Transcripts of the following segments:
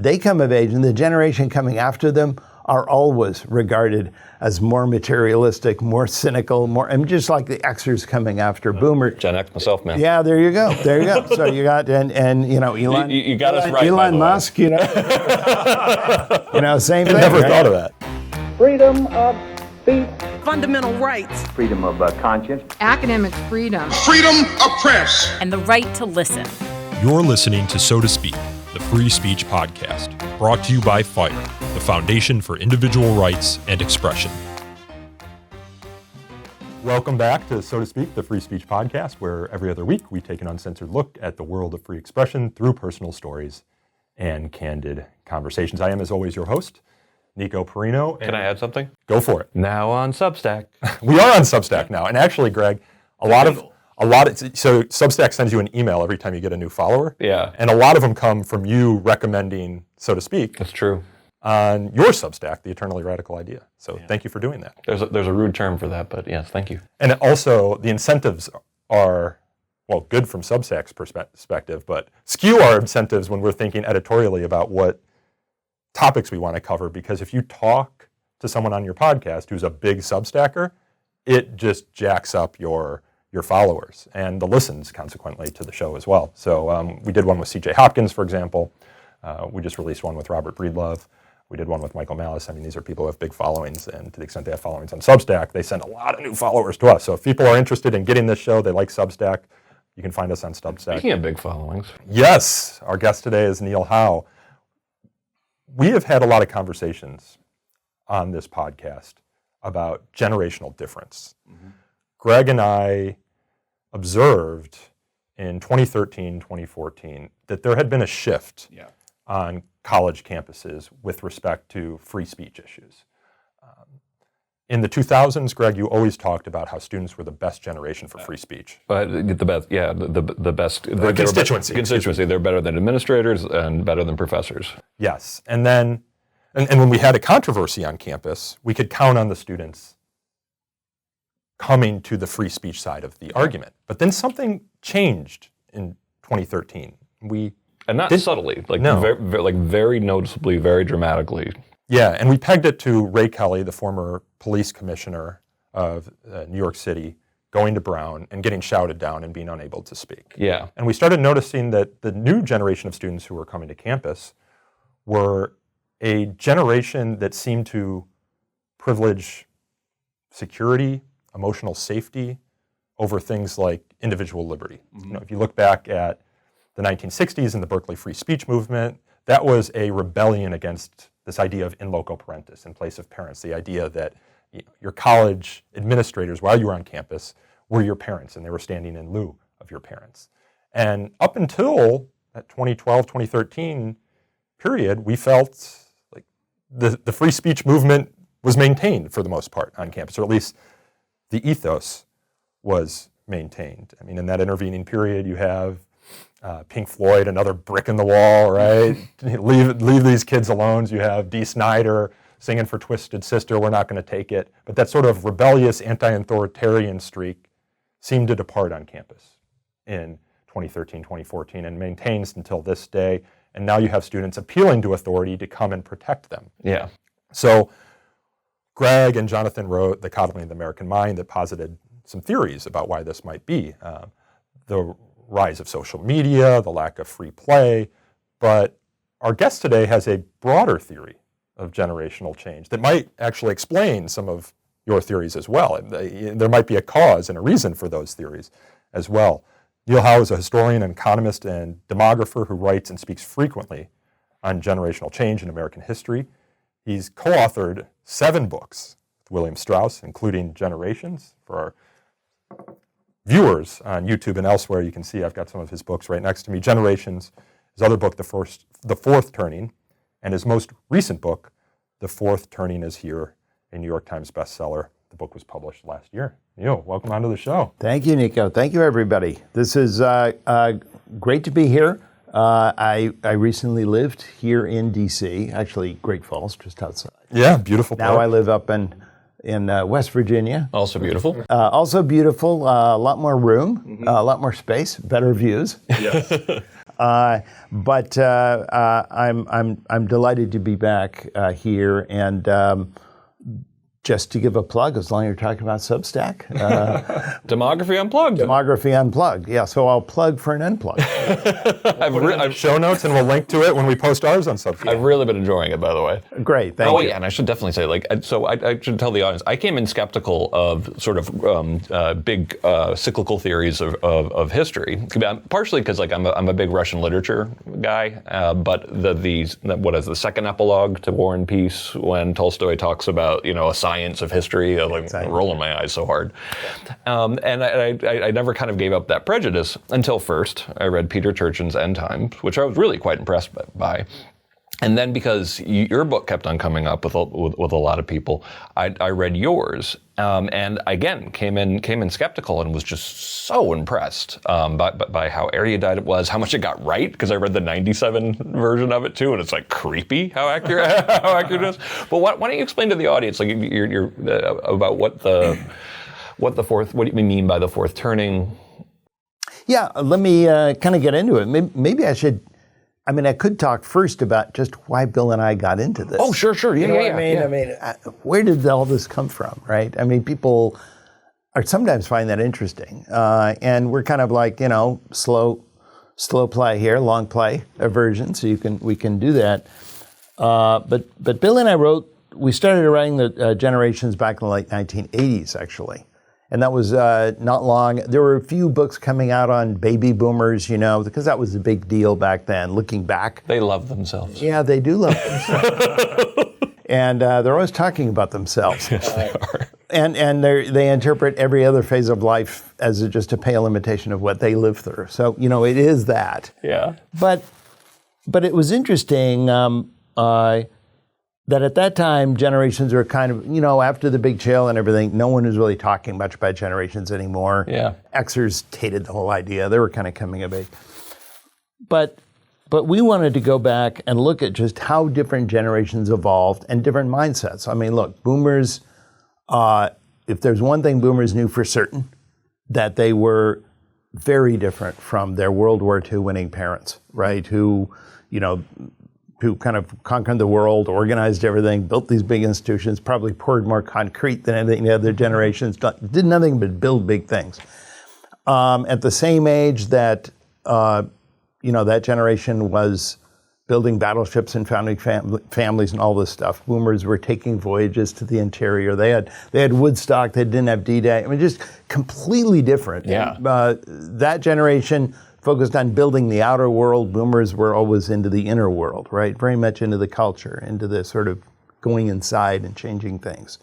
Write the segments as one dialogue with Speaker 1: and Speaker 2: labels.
Speaker 1: they come of age and the generation coming after them are always regarded as more materialistic, more cynical, just like the Xers coming after Boomer.
Speaker 2: Gen X myself, man.
Speaker 1: Yeah, there you go. So you got, and Elon.
Speaker 2: You got us right,
Speaker 1: Elon Musk, same thing.
Speaker 3: I never thought of that.
Speaker 4: Freedom of speech.
Speaker 5: Fundamental rights.
Speaker 4: Freedom of conscience.
Speaker 6: Academic freedom.
Speaker 7: Freedom of press.
Speaker 8: And the right to listen.
Speaker 9: You're listening to So to Speak, the Free Speech Podcast, brought to you by FIRE, the Foundation for Individual Rights and Expression.
Speaker 3: Welcome back to So to Speak, the Free Speech Podcast, where every other week we take an uncensored look at the world of free expression through personal stories and candid conversations. I am, as always, your host, Nico Perino.
Speaker 2: Can I add something?
Speaker 3: Go for it.
Speaker 2: Now on Substack.
Speaker 3: We are on Substack now. And actually, Greg, so Substack sends you an email every time you get a new follower.
Speaker 2: Yeah.
Speaker 3: And a lot of them come from you recommending So to Speak.
Speaker 2: That's true.
Speaker 3: On your Substack, The Eternally Radical Idea. So Thank you for doing that.
Speaker 2: There's a rude term for that, but yes, thank you.
Speaker 3: And also, the incentives are, well, good from Substack's perspective, but skew our incentives when we're thinking editorially about what topics we want to cover, because if you talk to someone on your podcast who's a big Substacker, it just jacks up your followers and the listens, consequently, to the show as well. So we did one with C.J. Hopkins, for example. We just released one with Robert Breedlove. We did one with Michael Malice. I mean, these are people who have big followings, and to the extent they have followings on Substack, they send a lot of new followers to us. So if people are interested in getting this show, they like Substack, you can find us on Substack.
Speaker 2: Speaking of big followings.
Speaker 3: Yes, our guest today is Neil Howe. We have had a lot of conversations on this podcast about generational difference. Mm-hmm. Greg and I observed in 2013, 2014, that there had been a shift on college campuses with respect to free speech issues. In the 2000s, Greg, you always talked about how students were the best generation for free speech.
Speaker 2: The best, yeah, the best.
Speaker 3: The constituency.
Speaker 2: Constituency. They're better than administrators and better than professors.
Speaker 3: Yes, and then, and when we had a controversy on campus, we could count on the students coming to the free speech side of the argument. But then something changed in 2013.
Speaker 2: And not subtly, very noticeably, very dramatically.
Speaker 3: Yeah, and we pegged it to Ray Kelly, the former police commissioner of New York City, going to Brown and getting shouted down and being unable to speak.
Speaker 2: Yeah.
Speaker 3: And we started noticing that the new generation of students who were coming to campus were a generation that seemed to privilege security, emotional safety, over things like individual liberty. Mm-hmm. If you look back at the 1960s and the Berkeley Free Speech Movement, that was a rebellion against this idea of in loco parentis, in place of parents, the idea that your college administrators, while you were on campus, were your parents, and they were standing in lieu of your parents. And up until that 2012, 2013 period, we felt like the free speech movement was maintained for the most part on campus, or at least the ethos was maintained. I mean, in that intervening period, you have Pink Floyd, another brick in the wall, right? leave these kids alone. You have Dee Snider singing for Twisted Sister, We're Not Going to Take It. But that sort of rebellious, anti-authoritarian streak seemed to depart on campus in 2013, 2014, and maintains until this day. And now you have students appealing to authority to come and protect them.
Speaker 2: Yeah.
Speaker 3: So Greg and Jonathan wrote The Coddling of the American Mind that posited some theories about why this might be. The rise of social media, the lack of free play, but our guest today has a broader theory of generational change that might actually explain some of your theories as well. There might be a cause and a reason for those theories as well. Neil Howe is a historian, an economist, and demographer who writes and speaks frequently on generational change in American history. He's co-authored 7 books with William Strauss, including Generations. For our viewers on YouTube and elsewhere, you can see I've got some of his books right next to me. Generations, his other book, The Fourth Turning, and his most recent book, The Fourth Turning is Here, a New York Times bestseller. The book was published last year. Neil, welcome onto the show.
Speaker 1: Thank you, Nico. Thank you, everybody. This is great to be here. I recently lived here in D.C., actually Great Falls, just outside.
Speaker 3: Yeah, beautiful park.
Speaker 1: Now I live up in West Virginia.
Speaker 2: Also beautiful.
Speaker 1: A lot more room, a lot more space, better views.
Speaker 3: Yes.
Speaker 1: But I'm delighted to be back here, and just to give a plug, as long as you're talking about Substack.
Speaker 2: Demography Unplugged.
Speaker 1: Demography Unplugged. Yeah, so I'll plug for an unplug.
Speaker 3: I've show notes, and we'll link to it when we post ours on Substack.
Speaker 2: I've really been enjoying it, by the way.
Speaker 1: Great, thank you.
Speaker 2: Yeah, and I should definitely say, I should tell the audience, I came in skeptical of sort of big cyclical theories of history, partially because I'm a big Russian literature guy, but what is the second epilogue to War and Peace, when Tolstoy talks about a science of history, rolling my eyes so hard, and I never kind of gave up that prejudice until first I read Peter Turchin's End Times, which I was really quite impressed by. And then because your book kept on coming up with a lot of people, I read yours, and again came in skeptical and was just so impressed by how erudite it was, how much it got right, because I read the ~97 version of it too, and it's creepy how accurate it is. But why don't you explain to the audience you're about what you mean by the fourth turning?
Speaker 1: Yeah, let me kind of get into it. Maybe I should. I could talk first about just why Bill and I got into this.
Speaker 2: Oh, sure. Yeah.
Speaker 1: Where did all this come from, right? People are sometimes find that interesting. And we're kind of slow play here, long play version, so we can do that. But Bill and I we started writing the Generations back in the late 1980s, actually. And that was not long. There were a few books coming out on baby boomers, because that was a big deal back then, looking back.
Speaker 2: They love themselves.
Speaker 1: Yeah, they do love themselves. And they're always talking about themselves.
Speaker 2: Yes, they are.
Speaker 1: And they interpret every other phase of life as just a pale imitation of what they live through. So, it is that.
Speaker 2: Yeah.
Speaker 1: But it was interesting that at that time, generations were kind of, after the big chill and everything, no one was really talking much about generations anymore.
Speaker 2: Yeah.
Speaker 1: Xers hated the whole idea. They were kind of coming of age. But we wanted to go back and look at just how different generations evolved and different mindsets. Look, boomers, if there's one thing boomers knew for certain, that they were very different from their World War II winning parents, right? Who kind of conquered the world, organized everything, built these big institutions, probably poured more concrete than any of the other generations, did nothing but build big things. At the same age that, that generation was building battleships and founding families and all this stuff, boomers were taking voyages to the interior. They had Woodstock, they didn't have D-Day. just completely different.
Speaker 2: Yeah.
Speaker 1: That generation focused on building the outer world. Boomers were always into the inner world, right? Very much into the culture, into the sort of going inside and changing things.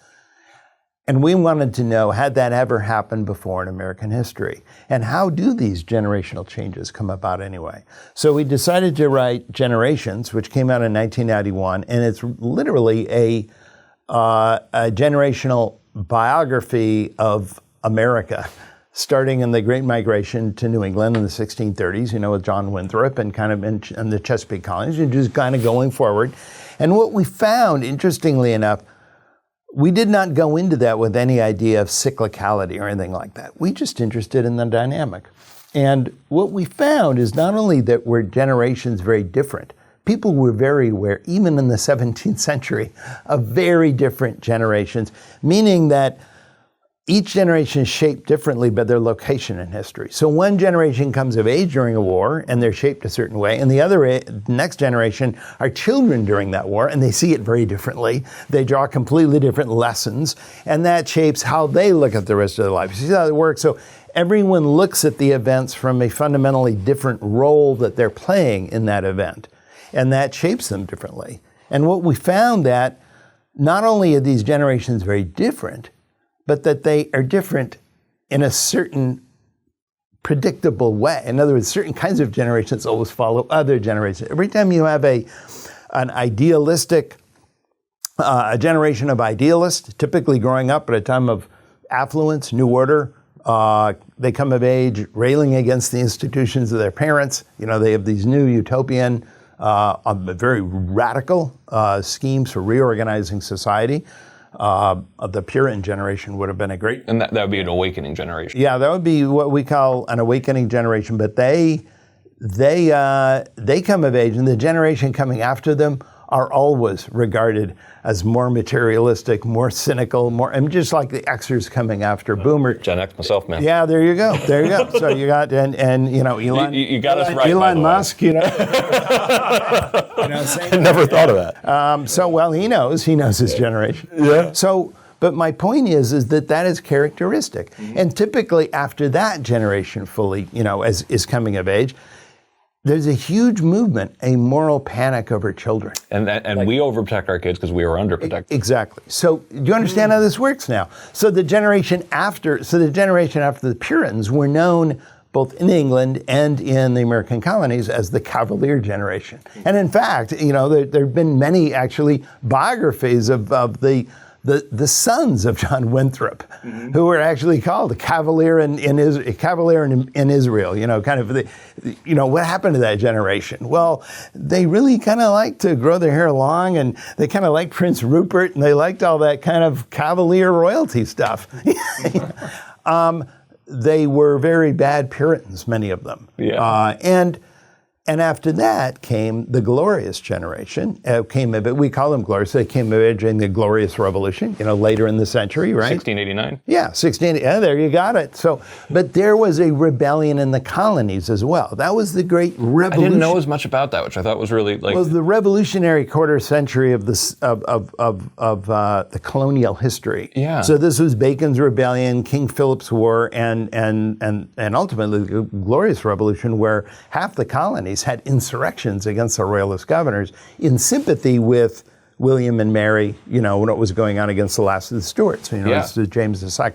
Speaker 1: And we wanted to know, had that ever happened before in American history? And how do these generational changes come about anyway? So we decided to write Generations, which came out in 1991, and it's literally a generational biography of America, starting in the Great Migration to New England in the 1630s, with John Winthrop and kind of in the Chesapeake colonies, and just kind of going forward. And what we found, interestingly enough, we did not go into that with any idea of cyclicality or anything like that. We just interested in the dynamic. And what we found is not only that we're generations very different, people were very aware, even in the 17th century, of very different generations, meaning that each generation is shaped differently by their location in history. So one generation comes of age during a war, and they're shaped a certain way, and the next generation are children during that war, and they see it very differently. They draw completely different lessons, and that shapes how they look at the rest of their life. You see how it works? So everyone looks at the events from a fundamentally different role that they're playing in that event, and that shapes them differently. And what we found that not only are these generations very different, but that they are different in a certain predictable way. In other words, certain kinds of generations always follow other generations. Every time you have a generation of idealists, typically growing up at a time of affluence, new order, they come of age railing against the institutions of their parents. They have these new utopian, very radical schemes for reorganizing society. The Puritan generation would have been a great...
Speaker 2: And that would be an awakening generation.
Speaker 1: Yeah, that would be what we call an awakening generation, but they they come of age, and the generation coming after them are always regarded as more materialistic, more cynical, just like the Xers coming after Boomer.
Speaker 2: Gen X myself, man.
Speaker 1: Yeah, there you go. So you got and you know Elon.
Speaker 2: You got us right.
Speaker 1: Elon Musk, you know.
Speaker 3: I never thought of that.
Speaker 1: So well, he knows his generation.
Speaker 3: Yeah.
Speaker 1: So, but my point is that is characteristic, and typically after that generation fully, is coming of age. There's a huge movement, a moral panic over children.
Speaker 2: And we overprotect our kids because we were underprotected.
Speaker 1: Exactly. So do you understand how this works now? So the generation after the Puritans were known both in England and in the American colonies as the Cavalier generation. And in fact, there have been many actually biographies of the sons of John Winthrop, who were actually called a Cavalier in Israel. Kind of what happened to that generation? Well, they really kind of liked to grow their hair long, and they kind of liked Prince Rupert, and they liked all that kind of Cavalier royalty stuff. They were very bad Puritans, many of them.
Speaker 2: Yeah.
Speaker 1: And after that came the glorious generation. We call them glorious. They came of age in the Glorious Revolution, later in the century, right?
Speaker 2: 1689.
Speaker 1: Yeah, there you got it. So, but there was a rebellion in the colonies as well. That was the Great Revolution.
Speaker 2: I didn't know as much about that, which I thought was really It
Speaker 1: was the revolutionary quarter century of the colonial history.
Speaker 2: Yeah.
Speaker 1: So this was Bacon's Rebellion, King Philip's War, and ultimately the Glorious Revolution, where half the colonies had insurrections against the royalist governors in sympathy with William and Mary, what was going on against the last of the Stuarts, this is James II.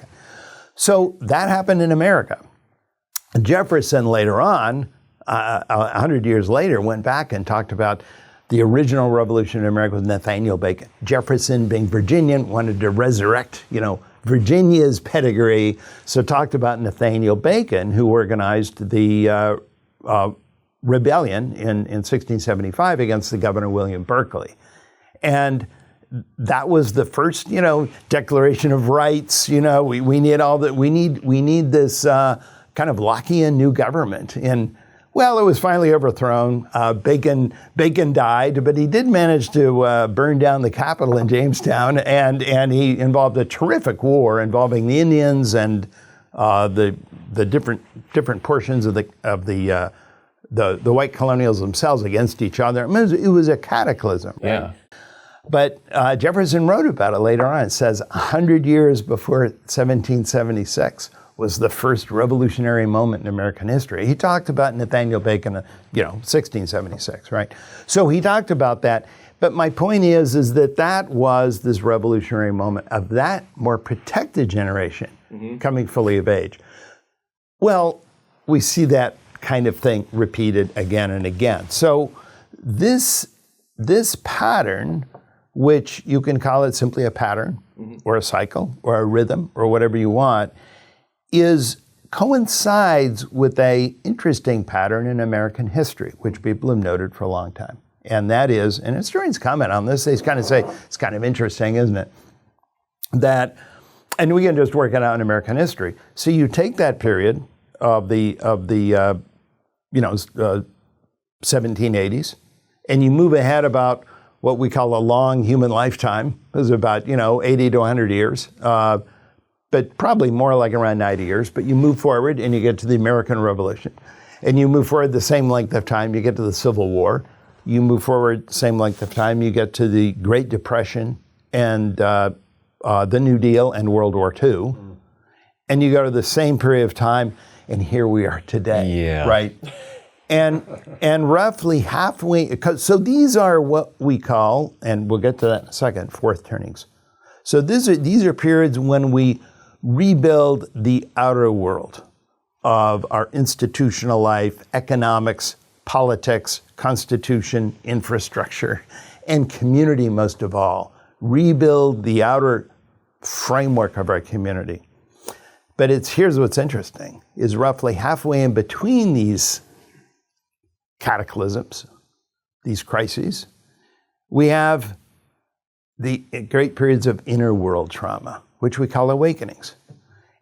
Speaker 1: So that happened in America. Jefferson later on, 100 years later, went back and talked about the original revolution in America with Nathaniel Bacon. Jefferson, being Virginian, wanted to resurrect, Virginia's pedigree, so talked about Nathaniel Bacon, who organized the rebellion in 1675 against the governor William Berkeley. And that was the first, Declaration of Rights. We need all that. We need this kind of Lockean new government. And well, it was finally overthrown. Bacon died, but he did manage to burn down the Capitol in Jamestown, and he involved a terrific war involving the Indians and the different portions of the white colonials themselves against each other. I mean, it was a cataclysm. Right?
Speaker 2: Yeah.
Speaker 1: But Jefferson wrote about it later on. It says 100 years before 1776 was the first revolutionary moment in American history. He talked about Nathaniel Bacon, 1676, right? So he talked about that. But my point is that was this revolutionary moment of that more protected generation coming fully of age. Well, we see that kind of thing repeated again and again. So this pattern, which you can call it simply a pattern or a cycle or a rhythm or whatever you want, coincides with a interesting pattern in American history, which people have noted for a long time. And that is, and historians comment on this, they kind of say, it's kind of interesting, isn't it? That, and we can just work it out in American history. So you take that period of the 1780s, and you move ahead about what we call a long human lifetime. It was about 80 to 100 years, but probably more like around 90 years. But you move forward and you get to the American Revolution, and you move forward the same length of time, you get to the Civil War. You move forward the same length of time, you get to the Great Depression and the New Deal and World War II, and you go to the same period of time. And here we are today, right? And roughly halfway, so these are what we call, and we'll get to that in a second, fourth turnings. So these are periods when we rebuild the outer world of our institutional life, economics, politics, constitution, infrastructure, and community most of all. Rebuild the outer framework of our community. But here's what's interesting, is roughly halfway in between these cataclysms, these crises, we have the great periods of inner world trauma, which we call awakenings.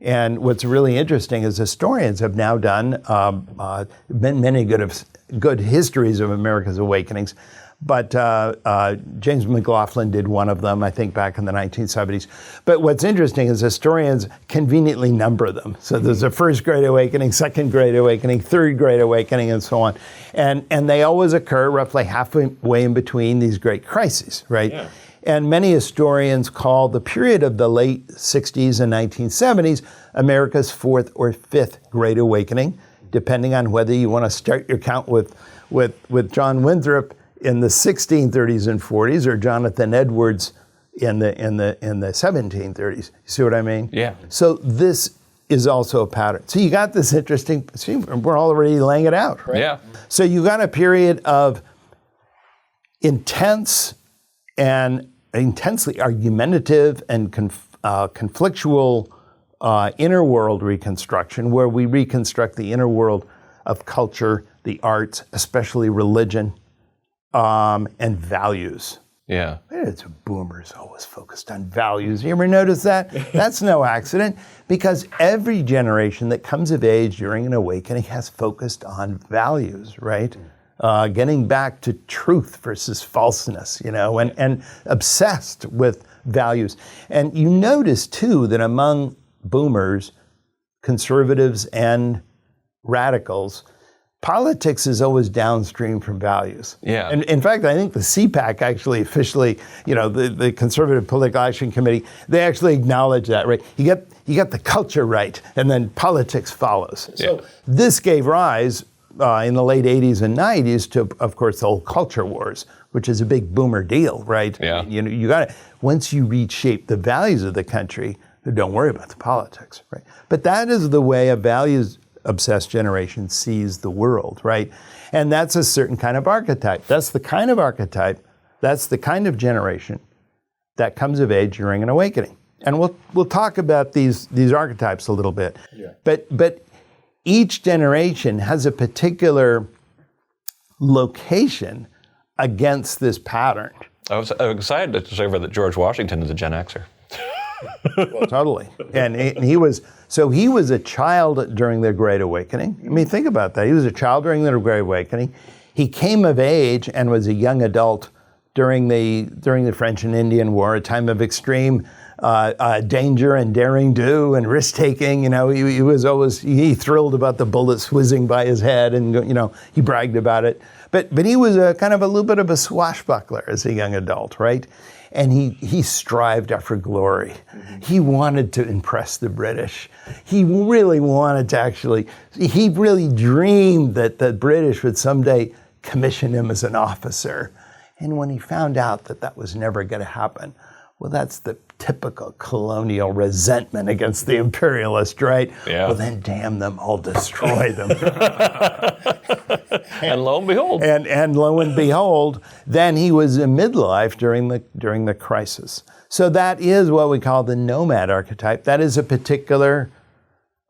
Speaker 1: And what's really interesting is historians have now done many good histories of America's awakenings. But James McLaughlin did one of them, I think, back in the 1970s. But what's interesting is historians conveniently number them. So there's a first Great Awakening, second Great Awakening, third Great Awakening, and so on. And they always occur roughly halfway in between these great crises, right? Yeah. And many historians call the period of the late 60s and 1970s America's fourth or fifth Great Awakening, depending on whether you want to start your count with John Winthrop in the 1630s and 40s, or Jonathan Edwards in the 1730s. You see what I mean?
Speaker 2: Yeah.
Speaker 1: So this is also a pattern. So you got this interesting. See, we're already laying it out, right?
Speaker 2: Yeah.
Speaker 1: So you got a period of intense and intensely argumentative and conflictual inner world reconstruction, where we reconstruct the inner world of culture, the arts, especially religion, and values.
Speaker 2: Yeah.
Speaker 1: It's boomers always focused on values. You ever notice that? That's no accident, because every generation that comes of age during an awakening has focused on values, right? Getting back to truth versus falseness, and obsessed with values. And you notice, too, that among boomers, conservatives, and radicals, politics is always downstream from values.
Speaker 2: Yeah.
Speaker 1: And in fact, I think the CPAC actually officially, the Conservative Political Action Committee, they actually acknowledge that, right? You get the culture right, and then politics follows.
Speaker 2: Yeah.
Speaker 1: So this gave rise in the late 80s and 90s to, of course, the whole culture wars, which is a big boomer deal, right?
Speaker 2: Yeah.
Speaker 1: You got to, once you reshape the values of the country, don't worry about the politics, right? But that is the way a values-obsessed generation sees the world, right? And that's a certain kind of archetype. That's the kind of archetype, that's the kind of generation that comes of age during an awakening. And we'll talk about these archetypes a little bit. Yeah. But each generation has a particular location against this pattern.
Speaker 2: I was excited to discover that George Washington is a Gen Xer.
Speaker 1: Well, totally. And he was a child during the Great Awakening. I mean, think about that. He was a child during the Great Awakening. He came of age and was a young adult during the French and Indian War, a time of extreme danger and daring do and risk taking. He was always thrilled about the bullets whizzing by his head, and he bragged about it. But he was a kind of a little bit of a swashbuckler as a young adult, right? And he strived after glory. Mm-hmm. He wanted to impress the British. He really wanted to he really dreamed that the British would someday commission him as an officer. And when he found out that that was never going to happen, well, that's the typical colonial resentment against the imperialist, right?
Speaker 2: Yeah.
Speaker 1: Well, then damn them, I'll destroy them.
Speaker 2: And lo and behold.
Speaker 1: And lo and behold, then he was in midlife during the crisis. So that is what we call the nomad archetype. That is a particular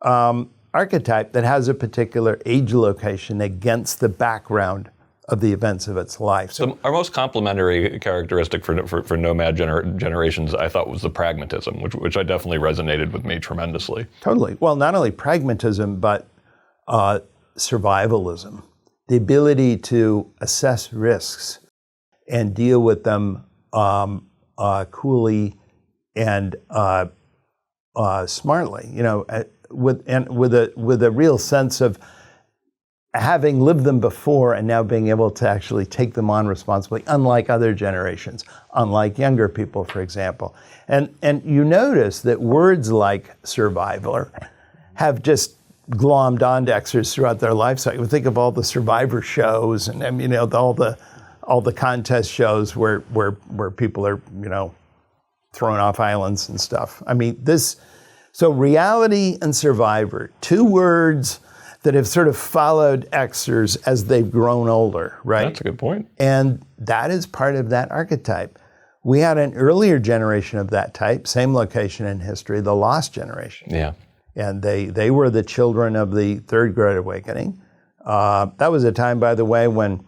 Speaker 1: archetype that has a particular age location against the background of the events of its life.
Speaker 2: So our most complementary characteristic for nomad generations, I thought, was the pragmatism, which I definitely resonated with me tremendously.
Speaker 1: Totally. Well, not only pragmatism, but survivalism. The ability to assess risks and deal with them coolly and smartly. With a real sense of having lived them before and now being able to actually take them on responsibly, unlike other generations, unlike younger people, for example. And you notice that words like survivor have just glommed onto Xers throughout their life cycle. Think of all the Survivor shows and all the contest shows where people are thrown off islands and stuff. I mean, so reality and survivor, two words that have sort of followed Xers as they've grown older, right?
Speaker 2: That's a good point.
Speaker 1: And that is part of that archetype. We had an earlier generation of that type, same location in history, the lost generation.
Speaker 2: Yeah. And
Speaker 1: they were the children of the Third Great Awakening. That was a time, by the way, when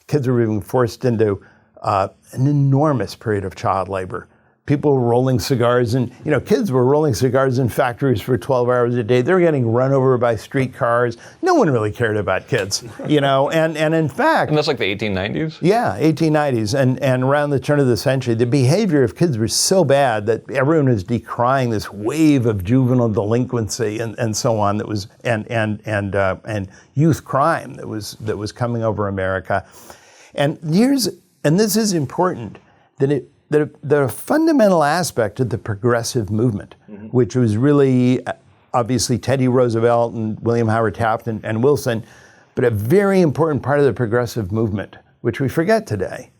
Speaker 1: kids were being forced into an enormous period of child labor. people were rolling cigars, and kids were rolling cigars in factories for 12 hours a day. They were getting run over by streetcars. No one really cared about kids, and in fact...
Speaker 2: And that's like the 1890s?
Speaker 1: Yeah, 1890s. And around the turn of the century, the behavior of kids was so bad that everyone was decrying this wave of juvenile delinquency and so on that was and youth crime that was coming over America. And this is important, that the fundamental aspect of the progressive movement, which was really obviously Teddy Roosevelt and William Howard Taft and Wilson, but a very important part of the progressive movement, which we forget today,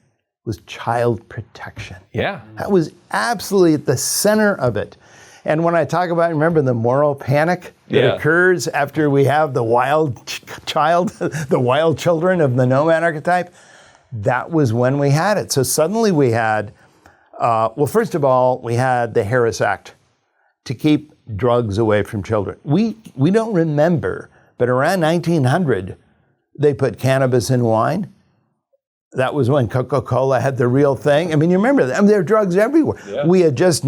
Speaker 1: was child protection.
Speaker 2: Yeah.
Speaker 1: That was absolutely at the center of it. And when I talk about, remember the moral panic that occurs after we have the wild the wild children of the nomad archetype? That was when we had it. So suddenly we had, first of all, we had the Harris Act to keep drugs away from children. We don't remember, but around 1900, they put cannabis in wine. That was when Coca-Cola had the real thing. I mean, you remember that. I mean, there are drugs everywhere. Yeah. We had just,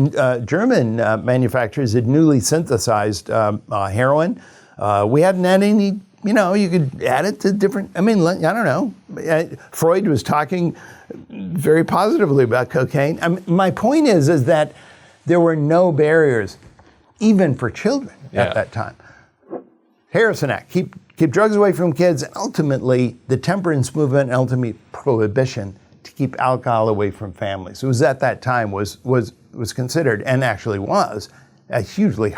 Speaker 1: German manufacturers had newly synthesized heroin. We hadn't had any, you could add it to different, I don't know. Freud was talking very positively about cocaine. My point is that there were no barriers, even for children at that time. Harrison Act, keep drugs away from kids, and ultimately the temperance movement, and ultimately prohibition to keep alcohol away from families. It was at that time was considered, and actually was, a hugely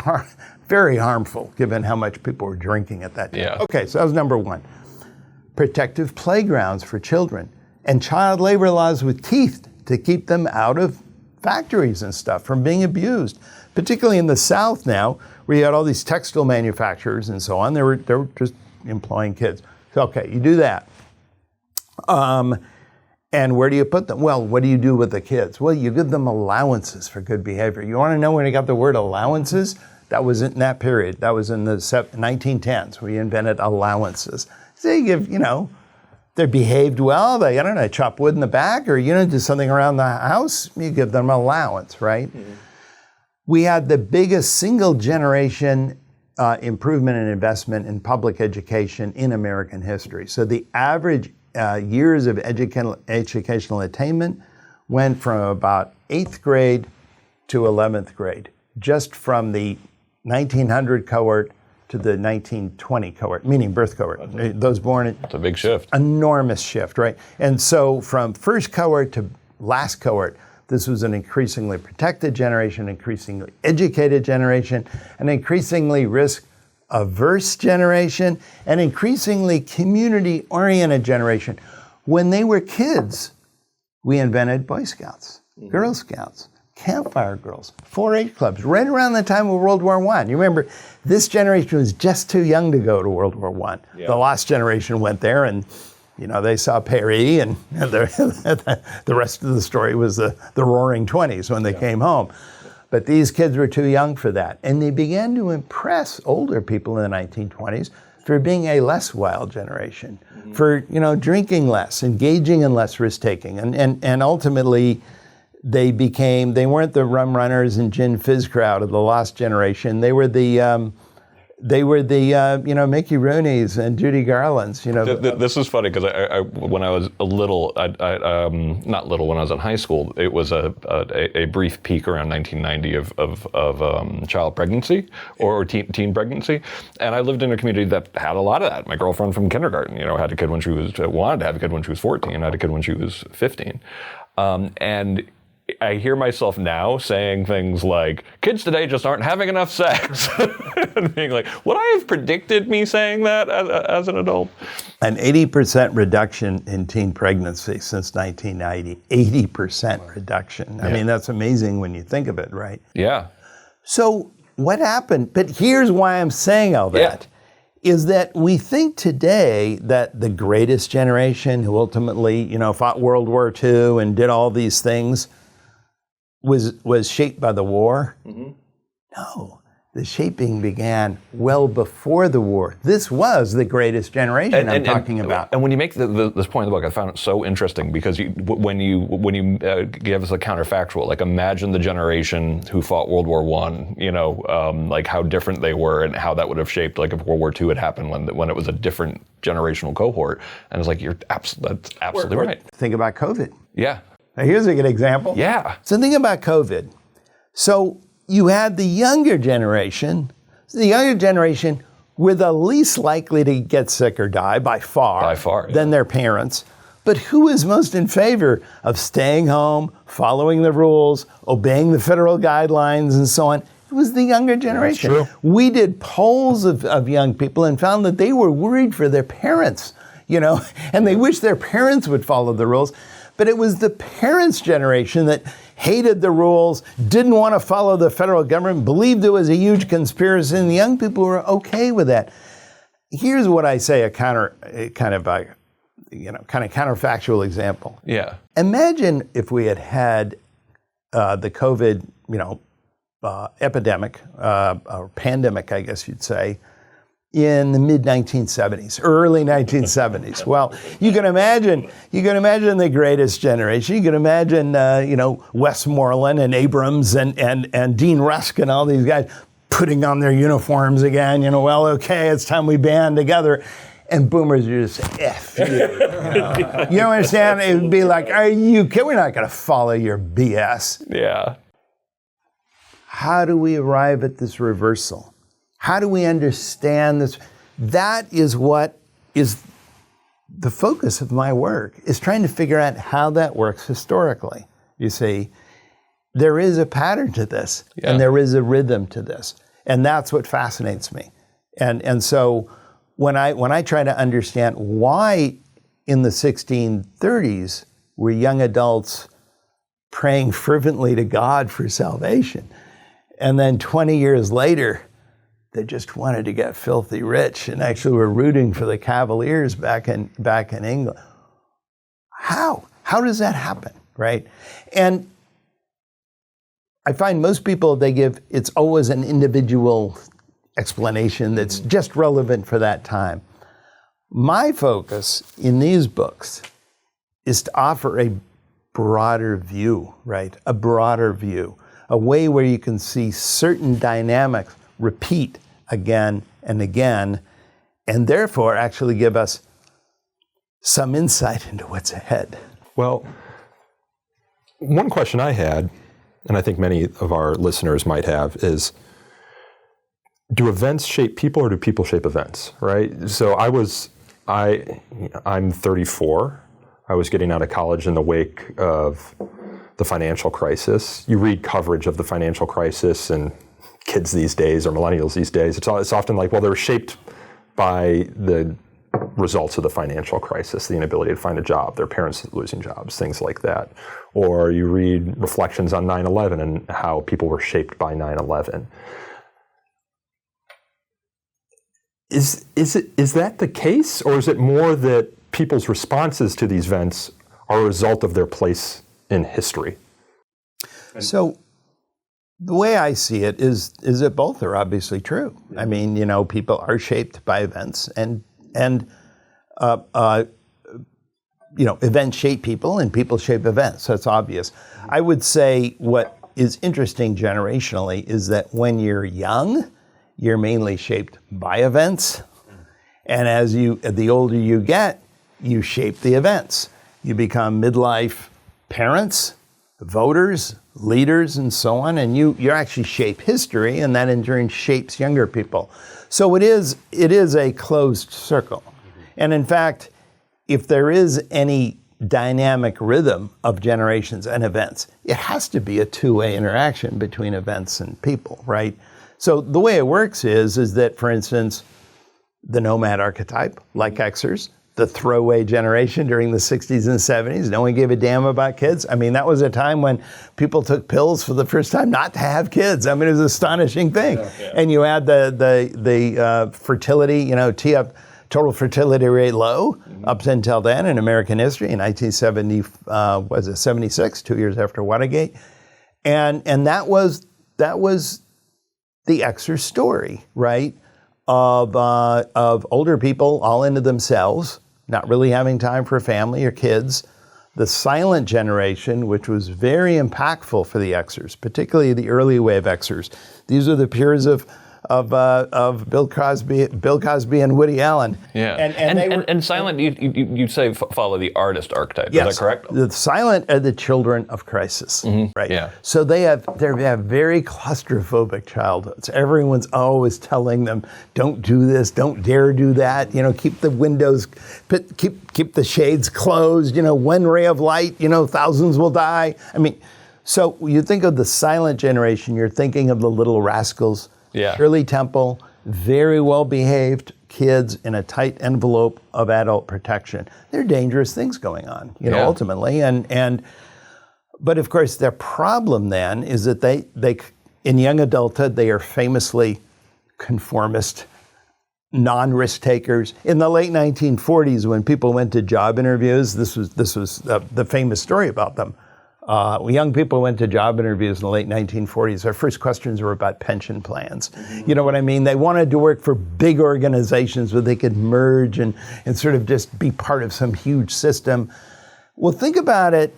Speaker 1: very harmful, given how much people were drinking at that time.
Speaker 2: Yeah.
Speaker 1: Okay, so that was number one. Protective playgrounds for children, and child labor laws with teeth to keep them out of factories and stuff, from being abused. Particularly in the South now, where you had all these textile manufacturers and so on, they were just employing kids. So, okay, you do that. And where do you put them? Well, what do you do with the kids? Well, you give them allowances for good behavior. You want to know when you got the word allowances? That was in that period. That was in the 1910s, where you invented allowances. So you give, they behaved well, they, chop wood in the back, or, do something around the house, you give them an allowance, right? Mm-hmm. We had the biggest single generation improvement and investment in public education in American history. So the average years of educational attainment went from about 8th grade to 11th grade, just from the 1900 cohort to the 1920 cohort, meaning birth cohort. Those born in...
Speaker 2: It's a big shift.
Speaker 1: Enormous shift, right? And so from first cohort to last cohort, this was an increasingly protected generation, increasingly educated generation, an increasingly risk-averse generation, an increasingly community-oriented generation. When they were kids, we invented Boy Scouts, Girl Scouts, Campfire Girls, 4-H clubs, right around the time of World War I. You remember, this generation was just too young to go to World War I. Yeah. The last generation went there, and they saw Paris, and the rest of the story was the roaring 20s when they came home. But these kids were too young for that. And they began to impress older people in the 1920s for being a less wild generation, for, drinking less, engaging in less risk-taking. And ultimately, they weren't the rum runners and gin fizz crowd of the lost generation. They were the Mickey Rooney's and Judy Garland's.
Speaker 2: This is funny because I when I was a little, not little, when I was in high school, it was a brief peak around 1990 of child pregnancy or teen pregnancy, and I lived in a community that had a lot of that. My girlfriend from kindergarten, had a kid when she wanted to have a kid when she was 14, had a kid when she was 15, and I hear myself now saying things like, kids today just aren't having enough sex. And being like, would I have predicted me saying that as an adult?
Speaker 1: An 80% reduction in teen pregnancy since 1990. 80% reduction. Yeah. I mean, that's amazing when you think of it, right?
Speaker 2: Yeah.
Speaker 1: So what happened? But here's why I'm saying all that. Yeah. Is that we think today that the greatest generation who ultimately, fought World War II and did all these things was shaped by the war? Mm-hmm. No. the shaping began well before the war. This was the greatest generation I'm talking about.
Speaker 2: And when you make this point in the book, I found it so interesting because when you give us a counterfactual, like imagine the generation who fought World War I, like how different they were and how that would have shaped, like if World War II had happened when it was a different generational cohort. And it's like, that's absolutely right.
Speaker 1: Think about COVID.
Speaker 2: Yeah.
Speaker 1: Now, here's a good example.
Speaker 2: Yeah.
Speaker 1: So think about COVID. So you had the younger generation. The younger generation were the least likely to get sick or die by far, than their parents. But who is most in favor of staying home, following the rules, obeying the federal guidelines, and so on? It was the younger generation.
Speaker 3: That's true.
Speaker 1: We did polls of young people and found that they were worried for their parents, and they wish their parents would follow the rules. But it was the parents' generation that hated the rules, didn't want to follow the federal government, believed there was a huge conspiracy, and the young people were okay with that. Here's what I say, a counterfactual example.
Speaker 2: Yeah.
Speaker 1: Imagine if we had the COVID, epidemic, or pandemic, I guess you'd say, in the mid-1970s, early 1970s. Well, you can imagine the greatest generation. You can imagine, Westmoreland and Abrams and Dean Rusk and all these guys putting on their uniforms again. Okay, it's time we band together. And boomers are just, F you. You don't understand? It would be like, are you kidding? We're not going to follow your BS.
Speaker 2: Yeah.
Speaker 1: How do we arrive at this reversal? How do we understand this? That is what is the focus of my work, is trying to figure out how that works historically. You see, there is a pattern to this, and there is a rhythm to this, and that's what fascinates me. And so when I try to understand why in the 1630s were young adults praying fervently to God for salvation, and then 20 years later, they just wanted to get filthy rich and actually were rooting for the Cavaliers back in England. How? How does that happen, right? And I find most people, it's always an individual explanation that's just relevant for that time. My focus in these books is to offer a broader view, right? A broader view, a way where you can see certain dynamics repeat again and again, and therefore actually give us some insight into what's ahead.
Speaker 3: Well, one question I had, and I think many of our listeners might have, is do events shape people or do people shape events, right? So I'm 34. I was getting out of college in the wake of the financial crisis. You read coverage of the financial crisis and kids these days, or millennials these days, it's often like, well, they were shaped by the results of the financial crisis, the inability to find a job, their parents losing jobs, things like that. Or you read reflections on 9/11 and how people were shaped by 9/11. Is that the case, or is it more that people's responses to these events are a result of their place in history?
Speaker 1: So the way I see it is that both are obviously true. I mean, people are shaped by events, and events shape people, and people shape events. That's obvious. I would say what is interesting generationally is that when you're young, you're mainly shaped by events, and the older you get, you shape the events. You become midlife parents, voters, leaders, and so on, and you actually shape history, and that in turn shapes younger people. So it is a closed circle. And in fact, if there is any dynamic rhythm of generations and events, it has to be a two-way interaction between events and people, right? So the way it works is that, for instance, the nomad archetype, like Xers, the throwaway generation during the 60s and 70s. No one gave a damn about kids. I mean, that was a time when people took pills for the first time not to have kids. I mean, it was an astonishing thing. Yeah. And you had the fertility, total fertility rate low up until then in American history in 1976, 2 years after Watergate. And that was the Xer story, right? Of older people all into themselves, not really having time for family or kids. The silent generation, which was very impactful for the Xers, particularly the early wave Xers. These are the peers of Bill Cosby and Woody Allen.
Speaker 2: Yeah,
Speaker 1: and
Speaker 2: silent. You say follow the artist archetype.
Speaker 1: Yes,
Speaker 2: is that correct?
Speaker 1: The silent are the children of crisis, right?
Speaker 2: Yeah.
Speaker 1: So they have very claustrophobic childhoods. Everyone's always telling them, "Don't do this, don't dare do that." Keep the windows, keep the shades closed. One ray of light, thousands will die. I mean, so you think of the silent generation, you're thinking of the Little Rascals.
Speaker 2: Yeah.
Speaker 1: Shirley Temple, very well-behaved kids in a tight envelope of adult protection. There are dangerous things going on, ultimately. But of course, their problem then is that they in young adulthood, they are famously conformist, non-risk takers. In the late 1940s, when people went to job interviews, this was the famous story about them. When young people went to job interviews in the late 1940s, their first questions were about pension plans. You know what I mean? They wanted to work for big organizations where they could merge and sort of just be part of some huge system. Well, think about it.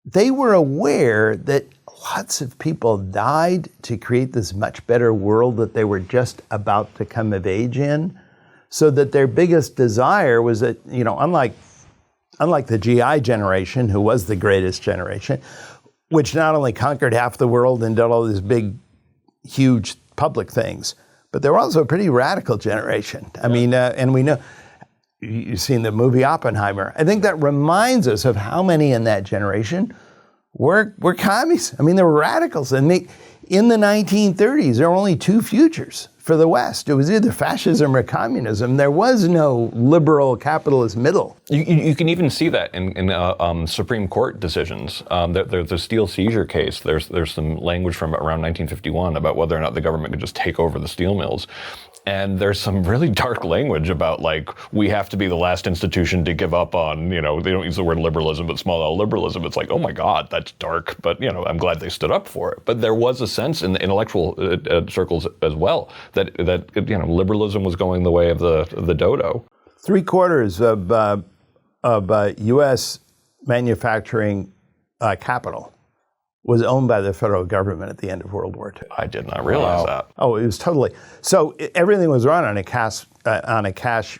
Speaker 1: They were aware that lots of people died to create this much better world that they were just about to come of age in, so that their biggest desire was that, unlike the GI generation, who was the greatest generation, which not only conquered half the world and did all these big, huge public things, but they were also a pretty radical generation. I mean, and we know, you've seen the movie Oppenheimer. I think that reminds us of how many in that generation were commies. I mean, they were radicals. And in the 1930s, there were only two futures for the West. It was either fascism or communism. There was no liberal capitalist middle.
Speaker 2: You can even see that in Supreme Court decisions. The steel seizure case, there's some language from around 1951 about whether or not the government could just take over the steel mills. And there's some really dark language about, we have to be the last institution to give up on, they don't use the word liberalism, but small L liberalism. It's oh my God, that's dark. But, I'm glad they stood up for it. But there was a sense in the intellectual circles as well that liberalism was going the way of the dodo.
Speaker 1: 3/4 of U.S. manufacturing capital was owned by the federal government at the end of World War II.
Speaker 2: I did not realize that.
Speaker 1: Oh, it was totally. So everything was run on a cash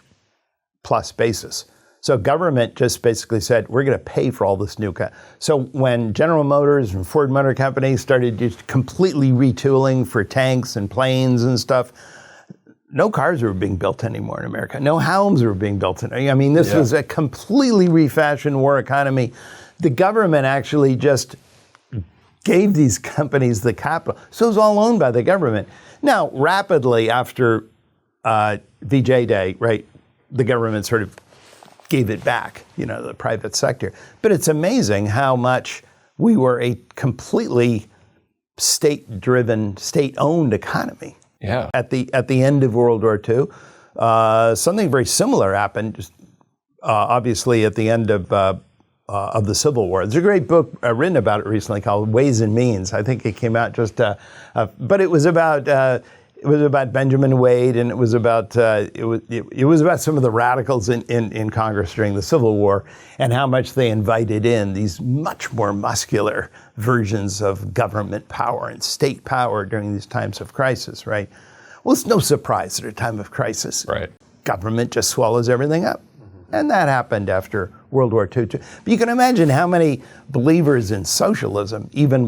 Speaker 1: plus basis. So government just basically said, we're going to pay for all this new cash. So when General Motors and Ford Motor Company started just completely retooling for tanks and planes and stuff, no cars were being built anymore in America. No homes were being built. This was a completely refashioned war economy. The government actually just gave these companies the capital. So it was all owned by the government. Now, rapidly after VJ Day, right, the government sort of gave it back, the private sector. But it's amazing how much we were a completely state-driven, state-owned economy.
Speaker 2: Yeah.
Speaker 1: At the end of World War II. Something very similar happened, just, obviously, at the end of the Civil War. There's a great book written about it recently called Ways and Means. I think it came out just, but it was about Benjamin Wade, and it was about some of the radicals in Congress during the Civil War and how much they invited in these much more muscular versions of government power and state power during these times of crisis. Right? Well, it's no surprise at a time of crisis,
Speaker 2: right?
Speaker 1: Government just swallows everything up. And that happened after World War II, too. But you can imagine how many believers in socialism, even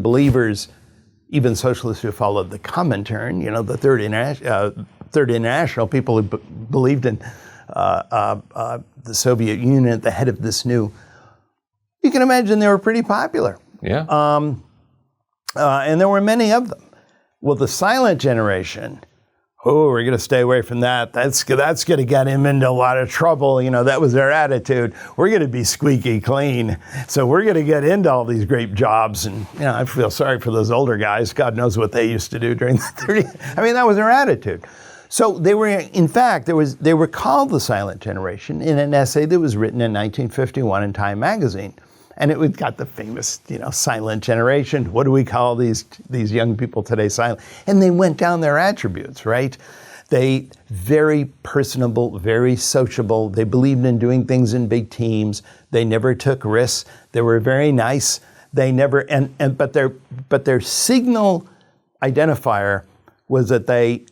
Speaker 1: socialists who followed the Comintern, the Third International, people who believed in the Soviet Union at the head of this new, you can imagine they were pretty popular.
Speaker 2: Yeah.
Speaker 1: And there were many of them. Well, the silent generation, we're going to stay away from that. That's going to get him into a lot of trouble. That was their attitude. We're going to be squeaky clean. So we're going to get into all these great jobs. And, I feel sorry for those older guys. God knows what they used to do during the 30s. That was their attitude. So they were, in fact, they were called the silent generation in an essay that was written in 1951 in Time magazine. And we've got the famous, silent generation. What do we call these young people today? Silent. And they went down their attributes, right? They very personable, very sociable. They believed in doing things in big teams. They never took risks. They were very nice. They never but their signal identifier was that they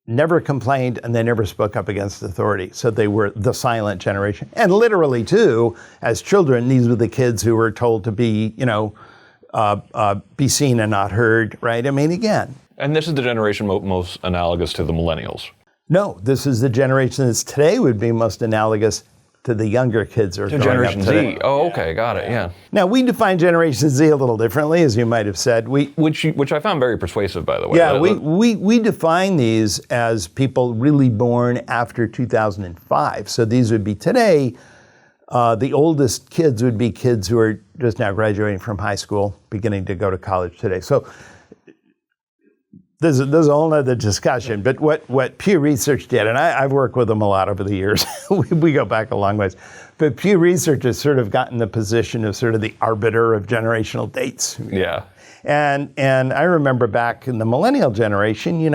Speaker 1: never complained and they never spoke up against authority. So they were the silent generation. And literally too, as children, these were the kids who were told to be, be seen and not heard, right? I mean, again.
Speaker 2: And this is the generation most analogous to the millennials.
Speaker 1: No, this is the generation that today would be most analogous to the younger kids who are growing
Speaker 2: Generation
Speaker 1: up today.
Speaker 2: Z. Oh, okay, got it. Yeah.
Speaker 1: Now we define Generation Z a little differently, as you might have said.
Speaker 2: Which I found very persuasive, by the way.
Speaker 1: Yeah, we define these as people really born after 2005. So these would be today. The oldest kids would be kids who are just now graduating from high school, beginning to go to college today. So there's a whole other discussion, but what Pew Research did, and I've worked with them a lot over the years, we go back a long ways, but Pew Research has sort of gotten the position of sort of the arbiter of generational dates.
Speaker 2: Yeah.
Speaker 1: And I remember back in the millennial generation, we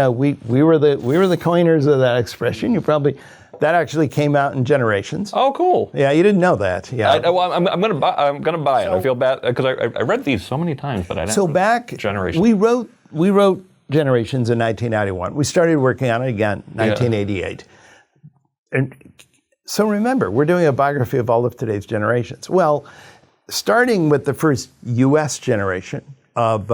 Speaker 1: were the coiners of that expression. That actually came out in Generations.
Speaker 2: Oh, cool.
Speaker 1: Yeah, you didn't know that. Yeah.
Speaker 2: I'm gonna buy it. I feel bad because I read these so many times, but I didn't.
Speaker 1: So back,
Speaker 2: Generations.
Speaker 1: we wrote Generations in 1991. We started working on it again, 1988. And so remember, we're doing a biography of all of today's generations. Well, starting with the first U.S. generation of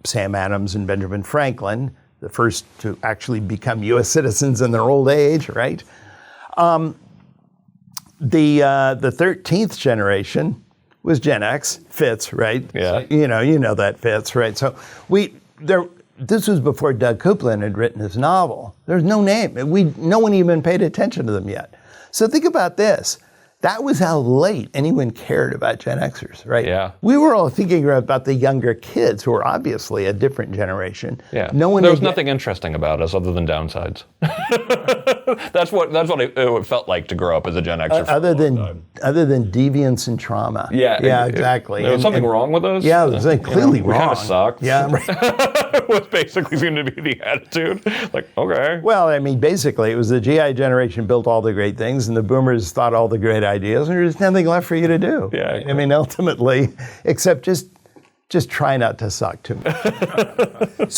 Speaker 1: Sam Adams and Benjamin Franklin, the first to actually become U.S. citizens in their old age, right? The 13th generation was Gen X, fits, right?
Speaker 2: Yeah.
Speaker 1: So, you know that fits, right? So this was before Doug Coupland had written his novel. There's no name. No one even paid attention to them yet. So think about this. That was how late anyone cared about Gen Xers, right?
Speaker 2: Yeah.
Speaker 1: We were all thinking about the younger kids who are obviously a different generation.
Speaker 2: Yeah.
Speaker 1: No one
Speaker 2: there was nothing interesting about us other than downsides. That's what it felt like to grow up as a Gen Xer.
Speaker 1: Other than deviance and trauma.
Speaker 2: Yeah.
Speaker 1: Exactly.
Speaker 2: There was something wrong with us.
Speaker 1: Yeah, there's something clearly
Speaker 2: we
Speaker 1: wrong.
Speaker 2: kind of sucked.
Speaker 1: Yeah. Right.
Speaker 2: What basically seemed to be the attitude. Like, okay.
Speaker 1: Well, I mean, basically, it was the GI generation built all the great things, and the boomers thought all the great ideas, and there's nothing left for you to do.
Speaker 2: Yeah.
Speaker 1: I mean, ultimately, except just try not to suck too much.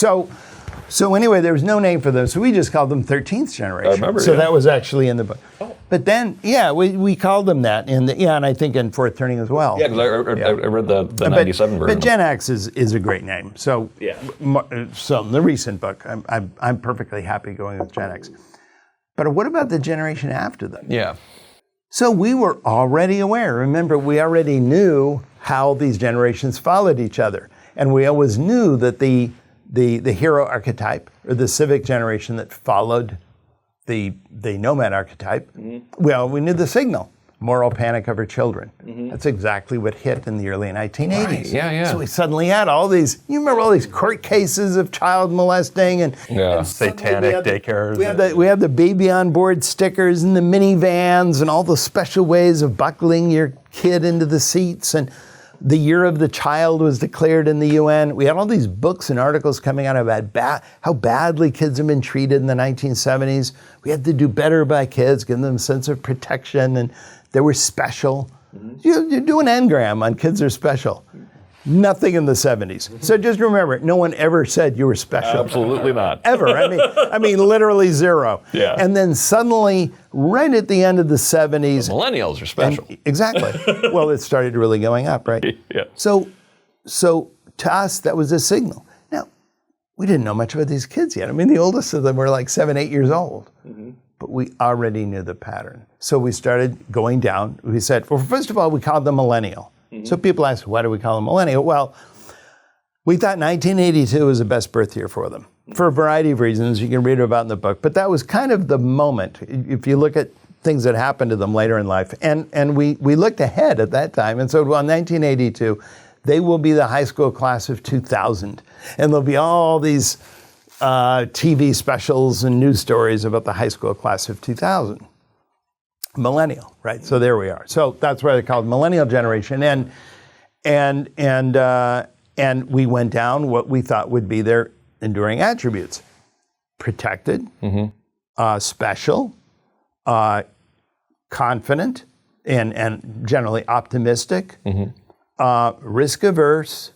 Speaker 1: So anyway, there was no name for them, so we just called them 13th generation.
Speaker 2: I remember,
Speaker 1: so
Speaker 2: yeah.
Speaker 1: that was actually in the book. Oh. But then, we called them that and I think in Fourth Turning as well.
Speaker 2: Yeah, because I read the 97 version.
Speaker 1: But Gen X is a great name. So so the recent book, I'm perfectly happy going with Gen X. But what about the generation after them?
Speaker 2: Yeah.
Speaker 1: So we were already aware. Remember, we already knew how these generations followed each other. And we always knew that the hero archetype, or the civic generation that followed the nomad archetype, well, we knew the signal. Moral panic over children. That's exactly what hit in the early 1980s.
Speaker 2: Right. Yeah.
Speaker 1: So we suddenly had all these, you remember all these court cases of child molesting and
Speaker 3: satanic daycares.
Speaker 1: We had the baby on board stickers and the minivans and all the special ways of buckling your kid into the seats, and the year of the child was declared in the UN. We had all these books and articles coming out about how badly kids have been treated in the 1970s. We had to do better by kids, give them a sense of protection, and they were special. You do an engram on kids are special. Nothing in the 70s. So just remember, no one ever said you were special.
Speaker 2: Absolutely not.
Speaker 1: Ever. I mean, literally zero.
Speaker 2: Yeah.
Speaker 1: And then suddenly, right at the end of the 70s,
Speaker 2: Millennials are special.
Speaker 1: Exactly. Well, it started really going up, right?
Speaker 2: Yeah.
Speaker 1: So to us, that was a signal. Now, we didn't know much about these kids yet. I mean, the oldest of them were like 7, 8 years old. But we already knew the pattern. So we started going down. We said, well, first of all, we called them millennial. So people ask, why do we call them millennial? Well, we thought 1982 was the best birth year for them, for a variety of reasons you can read about in the book. But that was kind of the moment, if you look at things that happened to them later in life. And we looked ahead at that time and said, well, in 1982, they will be the high school class of 2000. And there'll be all these TV specials and news stories about the high school class of 2000. millennial, right? So there we are. So that's why they're called millennial generation, and we went down what we thought would be their enduring attributes: protected, special, confident, and generally optimistic, risk averse,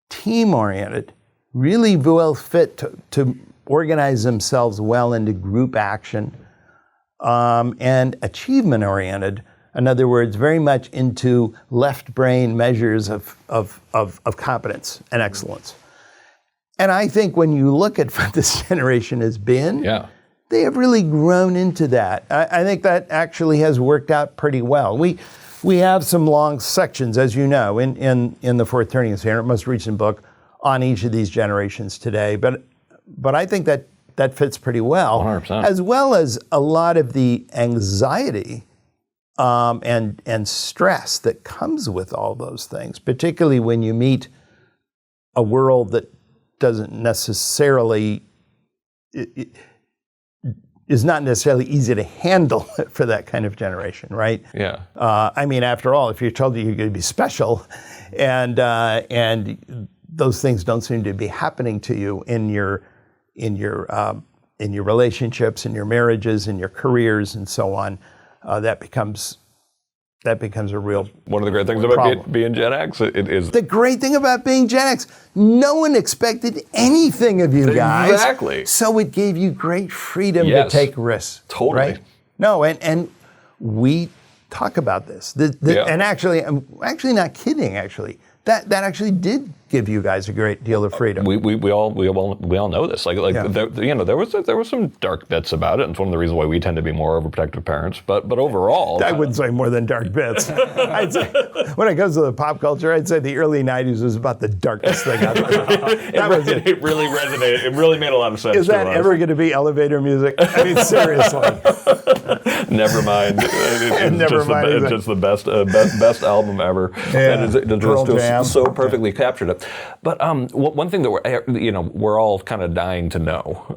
Speaker 1: team oriented, really well fit to organize themselves well into group action, and achievement oriented. In other words, very much into left brain measures of competence and excellence. And I think when you look at what this generation has been, they have really grown into that. I think that actually has worked out pretty well. We have some long sections, as you know, in the Fourth Turning, our most recent book, on each of these generations today. But I think that fits pretty well,
Speaker 2: 100%.
Speaker 1: As well as a lot of the anxiety and stress that comes with all those things, particularly when you meet a world that doesn't necessarily, is not necessarily easy to handle for that kind of generation, right?
Speaker 2: Yeah.
Speaker 1: I mean, after all, if you're told you're going to be special, and those things don't seem to be happening to you in your relationships, in your marriages, in your careers, and so on, that becomes a real
Speaker 2: One of the great things
Speaker 1: problem.
Speaker 2: about being Gen X is
Speaker 1: The great thing about being Gen X, no one expected anything of you guys.
Speaker 2: Exactly.
Speaker 1: So it gave you great freedom to
Speaker 2: Yes.
Speaker 1: take risks.
Speaker 2: Totally.
Speaker 1: Right? No, and we talk about this. And actually, I'm actually not kidding, actually. That actually did give you guys a great deal of freedom.
Speaker 2: we all know this. There was some dark bits about it, and it's one of the reasons why we tend to be more overprotective parents. But overall,
Speaker 1: I wouldn't say more than dark bits. I'd say, when it comes to the pop culture, I'd say the early 90s was about the darkest thing I've ever heard.
Speaker 2: it really resonated. It really made a lot of sense.
Speaker 1: Is that ever going to be elevator music? I mean, seriously.
Speaker 2: Never mind. It's just the best album ever.
Speaker 1: Yeah.
Speaker 2: And it
Speaker 1: Pearl
Speaker 2: just
Speaker 1: Jam.
Speaker 2: so perfectly captured it. But one thing that we're all kind of dying to know,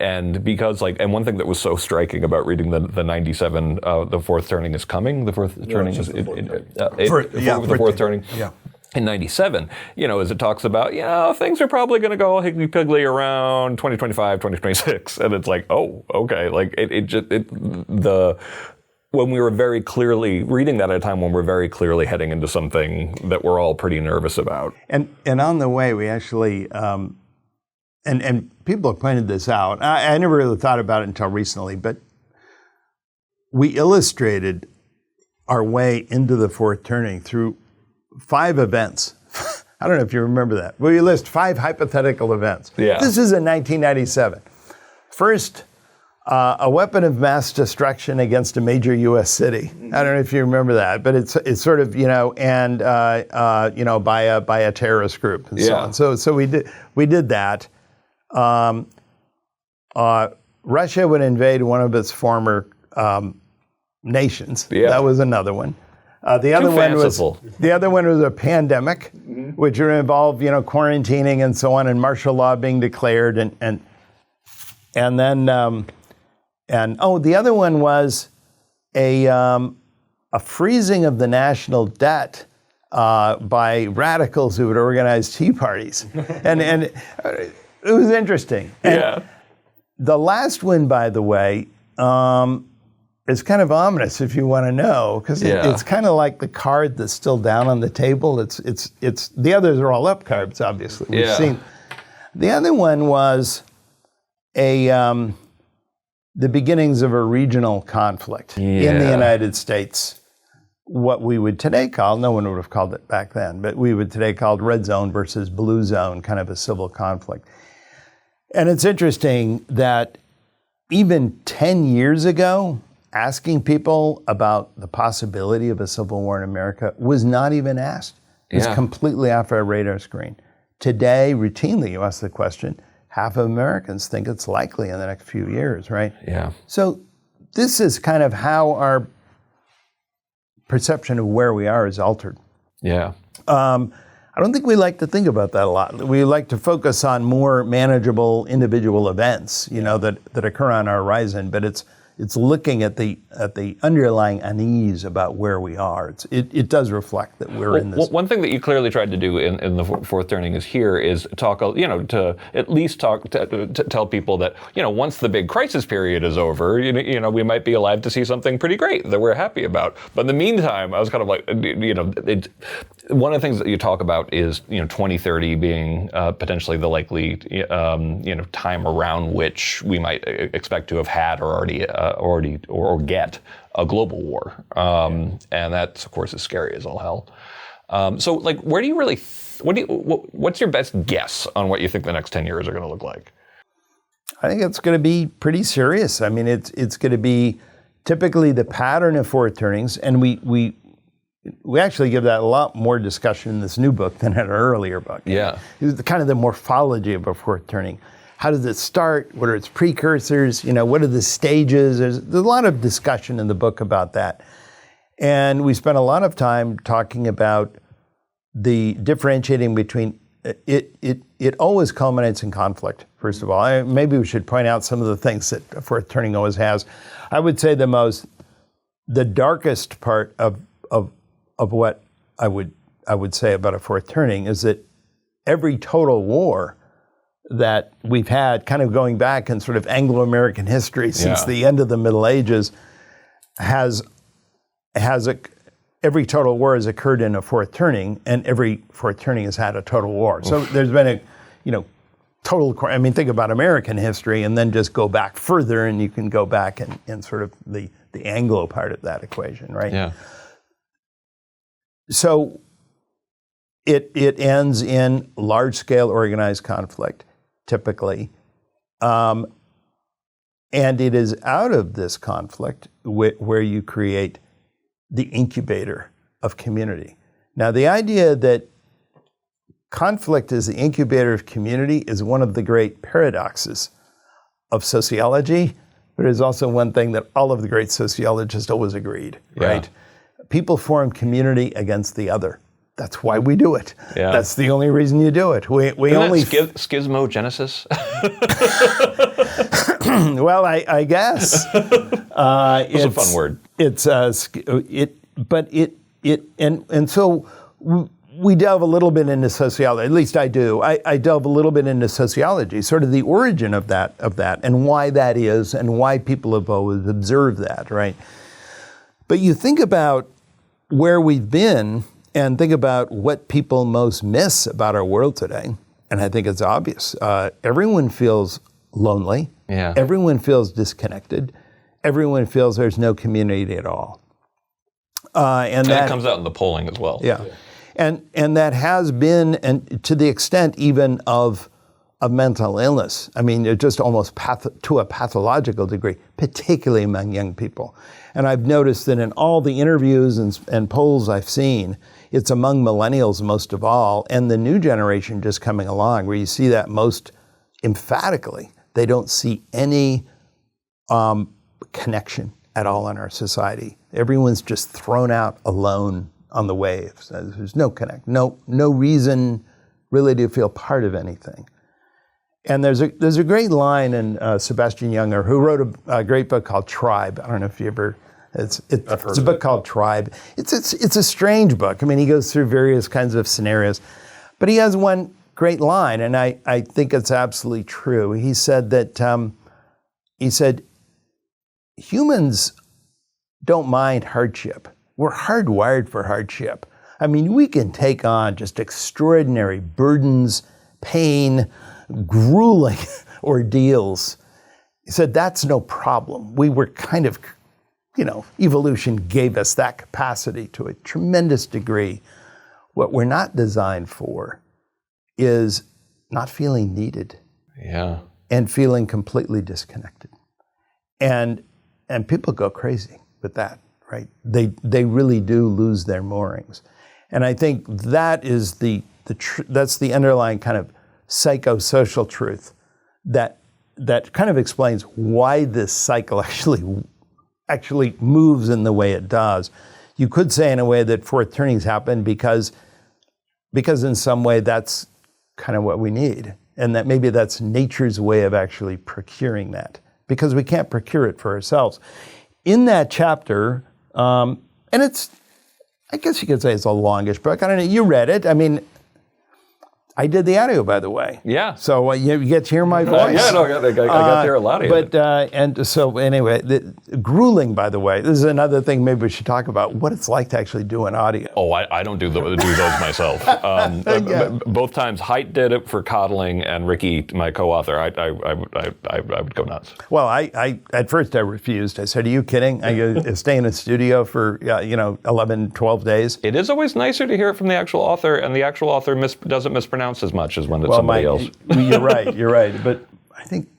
Speaker 2: and because and one thing that was so striking about reading the 97, the Fourth Turning is coming. The Fourth Turning is the Fourth Turning.
Speaker 1: Yeah.
Speaker 2: In 97, as it talks about, things are probably going to go higgly-piggly around 2025, 2026. And it's like, oh, okay. When we were very clearly reading that at a time when we're very clearly heading into something that we're all pretty nervous about.
Speaker 1: And on the way, we actually, and people have pointed this out. I never really thought about it until recently, but we illustrated our way into the Fourth Turning through 5 events. I don't know if you remember that. We list 5 hypothetical events.
Speaker 2: Yeah.
Speaker 1: This is in 1997. First, a weapon of mass destruction against a major U.S. city. I don't know if you remember that, but it's sort of by a terrorist group and so on. So we did that. Russia would invade one of its former nations.
Speaker 2: Yeah.
Speaker 1: That was another one. The other one was a pandemic, which would involve quarantining and so on, and martial law being declared, and then the other one was a freezing of the national debt by radicals who had organized tea parties, and it was interesting. And the last one, by the way, is kind of ominous if you want to know, because it's kind of like the card that's still down on the table. It's the others are all up cards, obviously. We've seen. The other one was the beginnings of a regional conflict in the United States. What we would today call, no one would have called it back then, but we would today call red zone versus blue zone, kind of a civil conflict. And it's interesting that even 10 years ago, asking people about the possibility of a civil war in America was not even asked. It was completely off our radar screen. Today, routinely, you ask the question, half of Americans think it's likely in the next few years, right?
Speaker 2: Yeah.
Speaker 1: So this is kind of how our perception of where we are is altered.
Speaker 2: Yeah.
Speaker 1: I don't think we like to think about that a lot. We like to focus on more manageable individual events, that occur on our horizon, but it's It's looking at the underlying unease about where we are. It does reflect that we're in this.
Speaker 2: One thing that you clearly tried to do in the fourth turning is talk, to at least to tell people that, once the big crisis period is over, we might be alive to see something pretty great that we're happy about. But in the meantime, I was kind of like, one of the things that you talk about is, 2030 being potentially the likely, time around which we might expect to have had or already get a global war, and that, of course, is scary as all hell. So, where do you really? What's your best guess on what you think the next 10 years are going to look like?
Speaker 1: I think it's going to be pretty serious. I mean, it's going to be typically the pattern of fourth turnings, and we actually give that a lot more discussion in this new book than in our earlier book.
Speaker 2: Yeah,
Speaker 1: it's kind of the morphology of a fourth turning. How does it start? What are its precursors? What are the stages? There's a lot of discussion in the book about that. And we spent a lot of time talking about the differentiating between it always culminates in conflict, first of all. Maybe we should point out some of the things that a fourth turning always has. I would say the darkest part of what I would say about a fourth turning is that every total war that we've had, kind of going back in sort of Anglo-American history since the end of the Middle Ages, every total war has occurred in a fourth turning, and every fourth turning has had a total war. So there's been a total. I mean, think about American history, and then just go back further, and you can go back in sort of the Anglo part of that equation, right?
Speaker 2: Yeah.
Speaker 1: So it ends in large-scale organized conflict, typically. And it is out of this conflict where you create the incubator of community. Now, the idea that conflict is the incubator of community is one of the great paradoxes of sociology, but it is also one thing that all of the great sociologists always agreed, right? People form community against the other. That's why we do it. Yeah. That's the only reason you do it. We only
Speaker 2: schismogenesis.
Speaker 1: Well, I guess
Speaker 2: it's a fun word.
Speaker 1: So we delve a little bit into sociology. At least I do. I delve a little bit into sociology, sort of the origin of that, and why that is, and why people have always observed that, right? But you think about where we've been, and think about what people most miss about our world today, and I think it's obvious. Everyone feels lonely.
Speaker 2: Yeah.
Speaker 1: Everyone feels disconnected. Everyone feels there's no community at all. And that
Speaker 2: comes out in the polling as well.
Speaker 1: Yeah. And that has been, and to the extent even of mental illness. I mean, it's just almost to a pathological degree, particularly among young people. And I've noticed that in all the interviews and polls I've seen, it's among millennials most of all, and the new generation just coming along, where you see that most emphatically. They don't see any connection at all in our society. Everyone's just thrown out alone on the waves. There's no connect, no reason really to feel part of anything. And there's a great line in Sebastian Junger, who wrote a great book called Tribe. I don't know if you ever. It's a book called Tribe. It's a strange book. I mean, he goes through various kinds of scenarios, but he has one great line, and I think it's absolutely true. He said that humans don't mind hardship. We're hardwired for hardship. I mean, we can take on just extraordinary burdens, pain, grueling ordeals. He said that's no problem. We were kind of, evolution gave us that capacity to a tremendous degree. What we're not designed for is not feeling needed.
Speaker 2: Yeah.
Speaker 1: And feeling completely disconnected. And people go crazy with that, right? They really do lose their moorings. And I think that is that's the underlying kind of psychosocial truth that kind of explains why this cycle actually moves in the way it does. You could say in a way that fourth turnings happen because in some way that's kind of what we need, and that maybe that's nature's way of actually procuring that because we can't procure it for ourselves. In that chapter, and it's, I guess you could say it's the longest book. I don't know, you read it. I mean, I did the audio, by the way.
Speaker 2: Yeah.
Speaker 1: So you get to hear my voice.
Speaker 2: I got to hear a lot of it.
Speaker 1: But and so anyway, grueling, by the way. This is another thing maybe we should talk about, what it's like to actually do an audio.
Speaker 2: Oh, I don't do those myself. Both times, Haidt did it for coddling, and Ricky, my co-author, I would go nuts.
Speaker 1: Well, I at first I refused. I said, "Are you kidding? I go stay in a studio for 11, 12 days."
Speaker 2: It is always nicer to hear it from the actual author, and the actual author doesn't mispronounce as much as when it's somebody else.
Speaker 1: You're right. But I think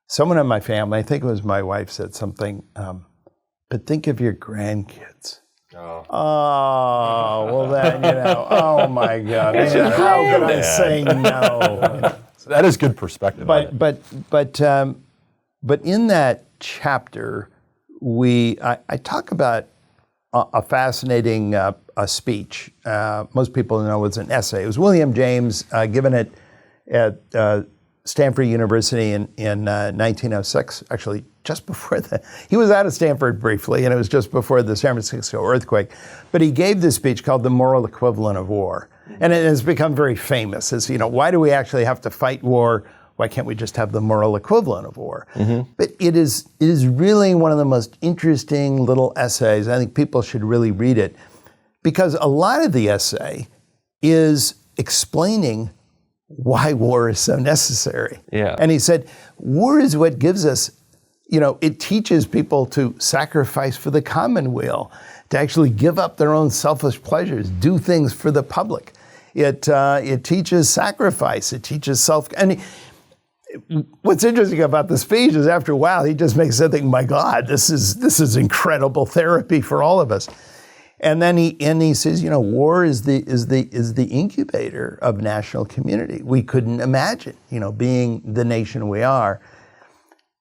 Speaker 1: someone in my family, I think it was my wife, said something, but think of your grandkids. Oh, well then, oh my God. How can I say no?
Speaker 3: That is good perspective.
Speaker 1: But in that chapter, I talk about a fascinating a speech. Most people know it's an essay. It was William James given it at Stanford University in 1906, actually just before he was out of Stanford briefly, and it was just before the San Francisco earthquake. But he gave this speech called The Moral Equivalent of War. And it has become very famous as, why do we actually have to fight war? Why can't we just have the moral equivalent of war? Mm-hmm. But it is really one of the most interesting little essays. I think people should really read it, because a lot of the essay is explaining why war is so necessary.
Speaker 2: Yeah.
Speaker 1: And he said, war is what gives us, it teaches people to sacrifice for the commonweal, to actually give up their own selfish pleasures, do things for the public. It teaches sacrifice. It teaches and what's interesting about the speech is after a while, he just makes us think, my God, this is incredible therapy for all of us. And then he says, war is the incubator of national community. We couldn't imagine, being the nation we are.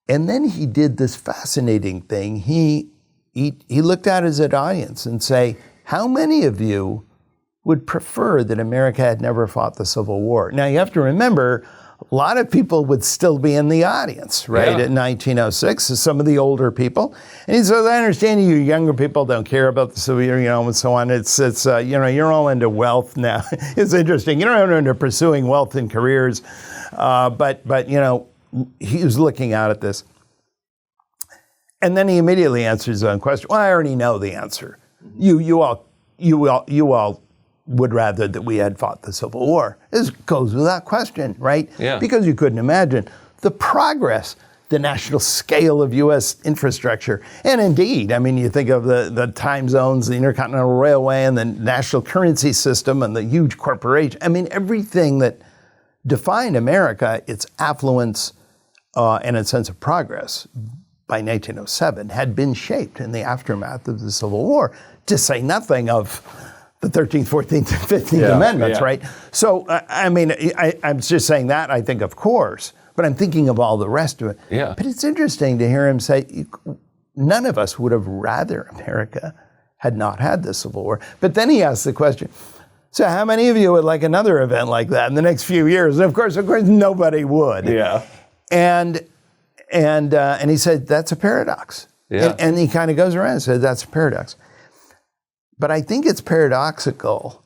Speaker 1: And then he did this fascinating thing. He looked at his audience and say, how many of you would prefer that America had never fought the Civil War? Now you have to remember, a lot of people would still be in the audience, right, in 1906, some of the older people. And he says, I understand you younger people don't care about the Civil War, and so on. It's you're all into wealth now. It's interesting. You're not into pursuing wealth and careers. But he was looking out at this. And then he immediately answers his own question. Well, I already know the answer. You all would rather that we had fought the Civil War. This goes without question, right?
Speaker 2: Yeah.
Speaker 1: Because you couldn't imagine the progress, the national scale of U.S. infrastructure. And indeed, I mean, you think of the time zones, the Intercontinental Railway, and the national currency system, and the huge corporation. I mean, everything that defined America, its affluence and its sense of progress by 1907 had been shaped in the aftermath of the Civil War, to say nothing of the 13th, 14th, and 15th Amendments, right? So, I'm just saying that, I think, of course, but I'm thinking of all the rest of it.
Speaker 2: Yeah.
Speaker 1: But it's interesting to hear him say, none of us would have rather America had not had the Civil War. But then he asks the question, so how many of you would like another event like that in the next few years? And of course, nobody would.
Speaker 2: Yeah.
Speaker 1: And he said, that's a paradox.
Speaker 2: Yeah.
Speaker 1: And he kind of goes around and says, that's a paradox. But I think it's paradoxical.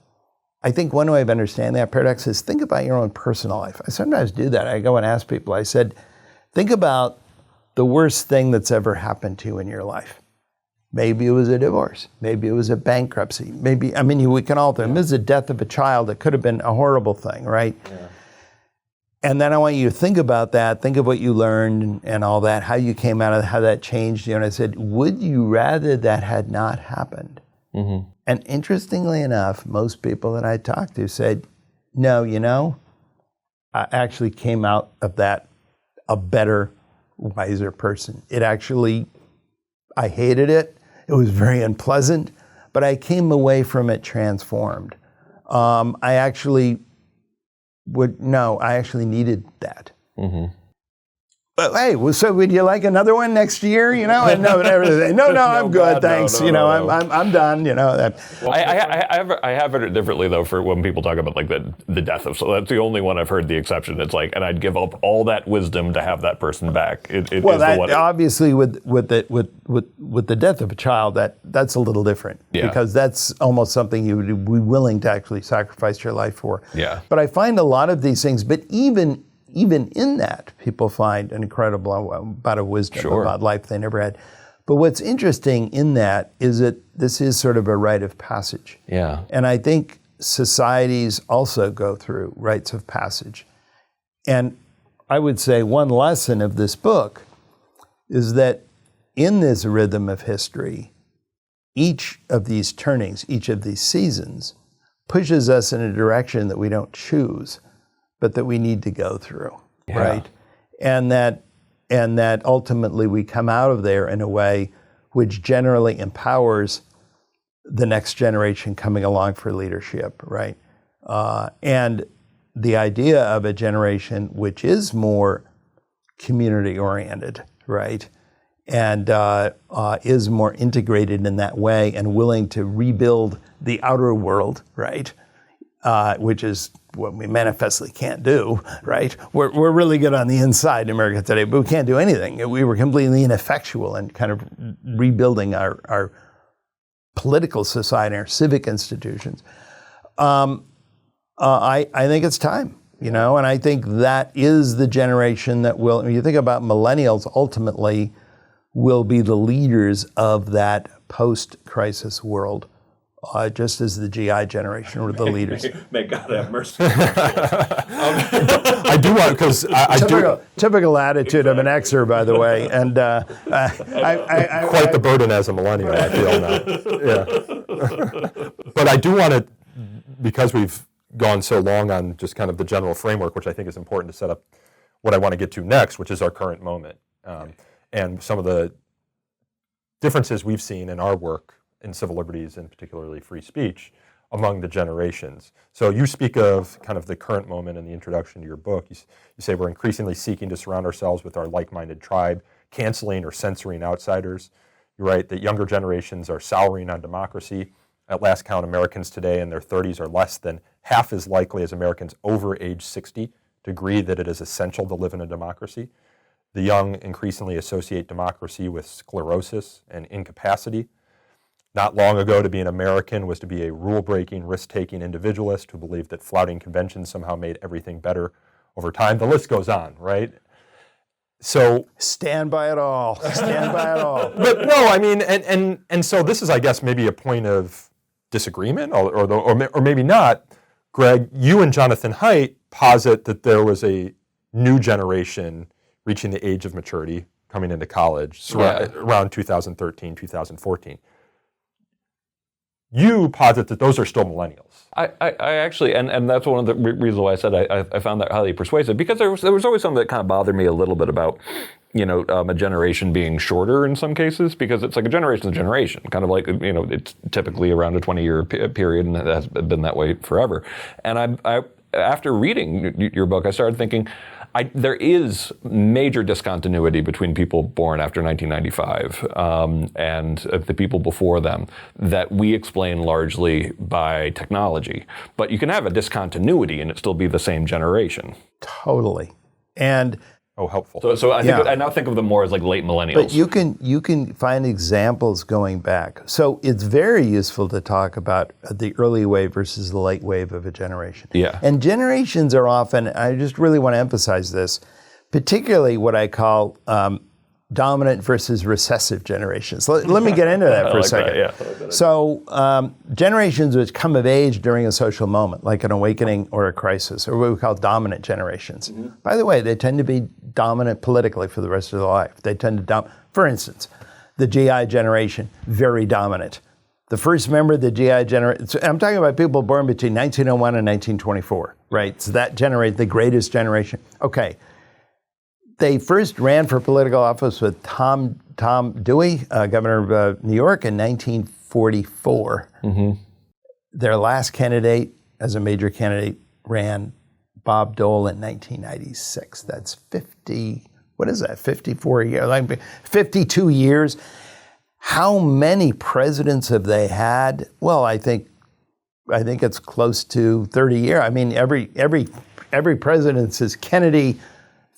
Speaker 1: I think one way of understanding that paradox is think about your own personal life. I sometimes do that. I go and ask people, I said, think about the worst thing that's ever happened to you in your life. Maybe it was a divorce. Maybe it was a bankruptcy. Maybe, we can all think, this is the death of a child. It could have been a horrible thing, right? Yeah. And then I want you to think about that, think of what you learned and all that, how you came out of it, how that changed you. And I said, would you rather that had not happened? Mm-hmm. And interestingly enough, most people that I talked to said, no, I actually came out of that a better, wiser person. I hated it. It was very unpleasant, but I came away from it transformed. I actually needed that. Mm-hmm. But hey, well, so would you like another one next year? You know, and no, and everything. No, I'm good,
Speaker 3: God,
Speaker 1: thanks.
Speaker 3: no.
Speaker 1: I'm done. You know.
Speaker 2: I have it differently though for when people talk about like the death of. So that's the only one I've heard the exception. It's like, and I'd give up all that wisdom to have that person back.
Speaker 1: Well, that obviously with the death of a child, that's a little different because that's almost something you would be willing to actually sacrifice your life for.
Speaker 2: Yeah.
Speaker 1: But I find a lot of these things, but even in that, people find an incredible amount of wisdom about life they never had. But what's interesting in that is that this is sort of a rite of passage.
Speaker 2: Yeah.
Speaker 1: And I think societies also go through rites of passage. And I would say one lesson of this book is that in this rhythm of history, each of these turnings, each of these seasons, pushes us in a direction that we don't choose, but that we need to go through, right? And that ultimately we come out of there in a way which generally empowers the next generation coming along for leadership, right? And the idea of a generation which is more community-oriented, right? And is more integrated in that way and willing to rebuild the outer world, right? Which is what we manifestly can't do, right? We're really good on the inside in America today, but we can't do anything. We were completely ineffectual in kind of rebuilding our political society, our civic institutions. I think it's time, you know, and I think that is the generation that will, when you think about millennials, ultimately will be the leaders of that post-crisis world. Just as the GI generation were the leaders.
Speaker 2: May God have mercy.
Speaker 3: I do want, because
Speaker 1: typical attitude of an Xer, by the way, and
Speaker 3: quite the burden as a millennial, I feel now. Yeah. But I do want to, because we've gone so long on just kind of the general framework, which I think is important to set up what I want to get to next, which is our current moment, and some of the differences we've seen in our work in civil liberties and particularly free speech among the generations. So you speak of kind of the current moment in the introduction to your book. You say we're increasingly seeking to surround ourselves with our like-minded tribe, canceling or censoring outsiders. You write that younger generations are souring on democracy. At last count, Americans today in their 30s are less than half as likely as Americans over age 60 to agree that it is essential to live in a democracy. The young increasingly associate democracy with sclerosis and incapacity. Not long ago, to be an American was to be a rule-breaking, risk-taking individualist who believed that flouting conventions somehow made everything better over time. The list goes on, right? So
Speaker 1: stand by it all. Stand by it all.
Speaker 3: But no, I mean, and so this is, I guess, maybe a point of disagreement, or maybe not. Greg, you and Jonathan Haidt posit that there was a new generation reaching the age of maturity, coming into college around 2013, 2014. You posit that those are still millennials.
Speaker 2: I actually, and that's one of the reasons why I said I found that highly persuasive, because there was always something that kind of bothered me a little bit about, a generation being shorter in some cases, because it's like a generation's a generation, kind of like, it's typically around a 20-year period, and it has been that way forever. And I after reading your book, I started thinking, there is major discontinuity between people born after 1995 and the people before them that we explain largely by technology. But you can have a discontinuity and it still be the same generation.
Speaker 1: Totally. And
Speaker 3: helpful.
Speaker 2: So I think I now think of them more as like late millennials.
Speaker 1: But you can find examples going back. So it's very useful to talk about the early wave versus the late wave of a generation.
Speaker 2: Yeah.
Speaker 1: And generations are often, I just really want to emphasize this, particularly what I call dominant versus recessive generations. Let me get into that for a second. So generations which come of age during a social moment, like an awakening or a crisis, or what we call dominant generations. Mm-hmm. By the way, they tend to be dominant politically for the rest of their life. They tend to for instance, the GI generation, very dominant. The first member of the GI generation, I'm talking about people born between 1901 and 1924, right? So that the greatest generation. Okay. They first ran for political office with Tom Dewey, governor of New York, in 1944. Mm-hmm. Their last candidate, as a major candidate, ran Bob Dole in 1996. That's 50 what is that, 54 years, like 52 years. How many presidents have they had? Well, I think it's close to 30 years. I mean, every president since Kennedy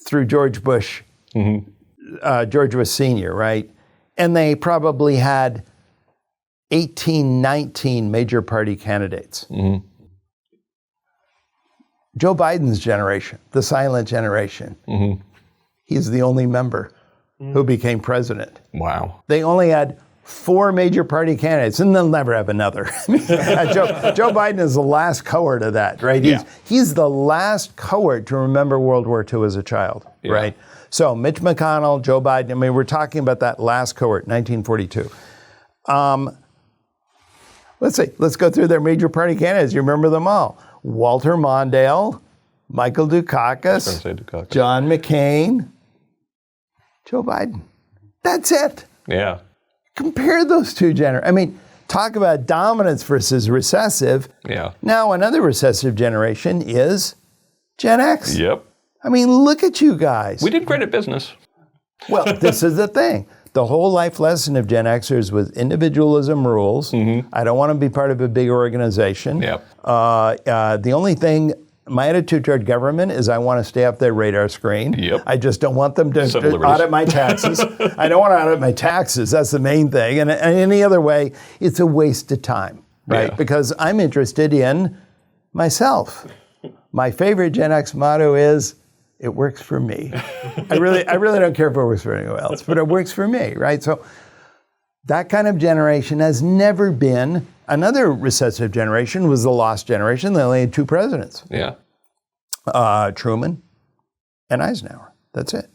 Speaker 1: through George Bush, George Bush Sr., right? And they probably had 18, 19 major party candidates. Joe Biden's generation, the silent generation, he's the only member who became president.
Speaker 2: Wow.
Speaker 1: They only had 4 major party candidates, and they'll never have another. Joe Biden is the last cohort of that, right? He's the last cohort to remember World War II as a child, right? So Mitch McConnell, Joe Biden, I mean, we're talking about that last cohort, 1942. Let's see, let's go through their major party candidates. You remember them all. Walter Mondale, Michael Dukakis, John McCain, Joe Biden. That's it.
Speaker 2: Yeah.
Speaker 1: Compare those two generations. I mean, talk about dominance versus recessive.
Speaker 2: Yeah.
Speaker 1: Now, another recessive generation is Gen X.
Speaker 2: Yep.
Speaker 1: I mean, look at you guys.
Speaker 2: We did great at business.
Speaker 1: Well, this is the thing. The whole life lesson of Gen Xers was individualism rules. I don't want to be part of a big organization.
Speaker 2: Yep.
Speaker 1: The only thing, my attitude toward government is I want to stay off their radar screen.
Speaker 2: Yep.
Speaker 1: I just don't want them to audit my taxes. I don't want to audit my taxes. That's the main thing. And any other way, it's a waste of time, right?
Speaker 2: Yeah.
Speaker 1: Because I'm interested in myself. My favorite Gen X motto is, it works for me. I really don't care if it works for anyone else, but it works for me, right? So that kind of generation has never been. Another recessive generation was the lost generation. They only had 2 presidents.
Speaker 2: Yeah.
Speaker 1: Truman and Eisenhower. That's it.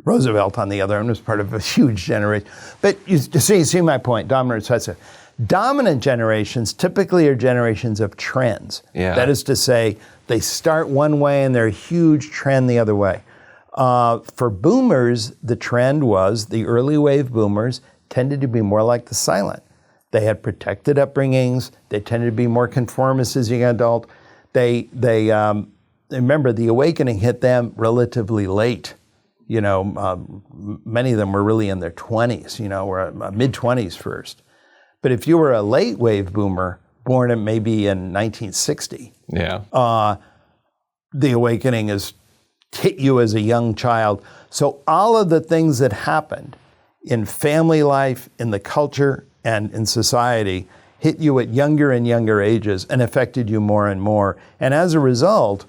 Speaker 1: Roosevelt, on the other hand, was part of a huge generation. But you see my point, dominant recessive. Dominant generations typically are generations of trends.
Speaker 2: Yeah.
Speaker 1: That is to say, they start one way and they're a huge trend the other way. For boomers, the trend was the early wave boomers tended to be more like the silent. They had protected upbringings. They tended to be more conformist as young adult. They remember the awakening hit them relatively late. You know, many of them were really in their 20s, or mid-20s first. But if you were a late wave boomer, born in maybe in 1960, the awakening has hit you as a young child. So all of the things that happened in family life, in the culture, and in society hit you at younger and younger ages and affected you more and more. And as a result,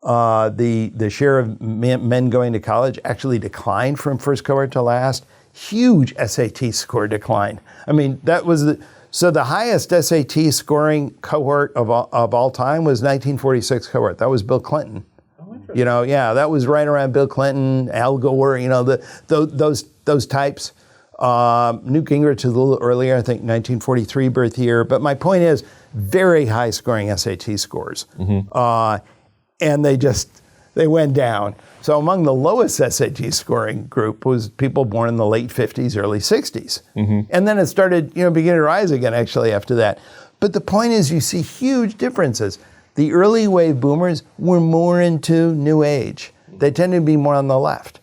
Speaker 1: the share of men going to college actually declined from first cohort to last. Huge SAT score decline. I mean, that was the highest SAT scoring cohort of all time was 1946 cohort. That was Bill Clinton. Oh, interesting. That was right around Bill Clinton, Al Gore. Those types. Newt Gingrich is a little earlier, I think 1943 birth year. But my point is, very high scoring SAT scores, and they went down. So among the lowest SAT scoring group was people born in the late 50s, early 60s. And then it started, beginning to rise again actually after that. But the point is you see huge differences. The early wave boomers were more into New Age. They tended to be more on the left.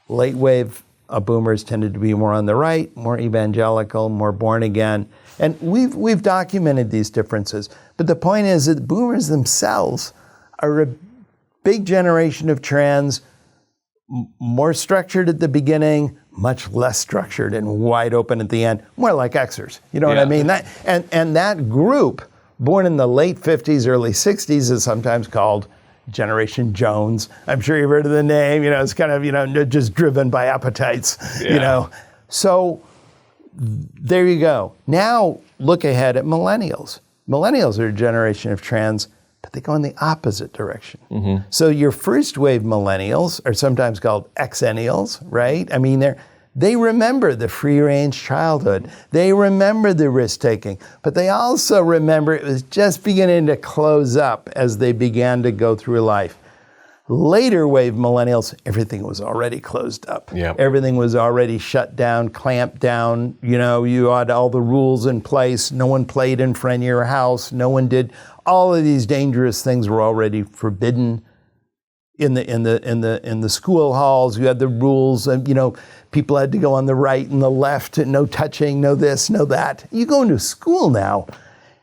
Speaker 1: Late wave boomers tended to be more on the right, more evangelical, more born again. And we've documented these differences. But the point is that boomers themselves are a big generation of trends, more structured at the beginning, much less structured and wide open at the end, more like Xers. You know what I mean? And that group, born in the late 50s, early 60s, is sometimes called Generation Jones. I'm sure you've heard of the name. It's kind of, just driven by appetites, So there you go. Now look ahead at millennials. Millennials are a generation of trends, but they go in the opposite direction. So your first wave millennials are sometimes called Xennials, right? I mean, they remember the free-range childhood. They remember the risk-taking, but they also remember it was just beginning to close up as they began to go through life. Later wave millennials, everything was already closed up.
Speaker 2: Yep.
Speaker 1: Everything was already shut down, clamped down. You had all the rules in place. No one played in front of your house. No one did. All of these dangerous things were already forbidden. in the school halls. You had the rules, and people had to go on the right and the left, and no touching, no this, no that. You go into school now,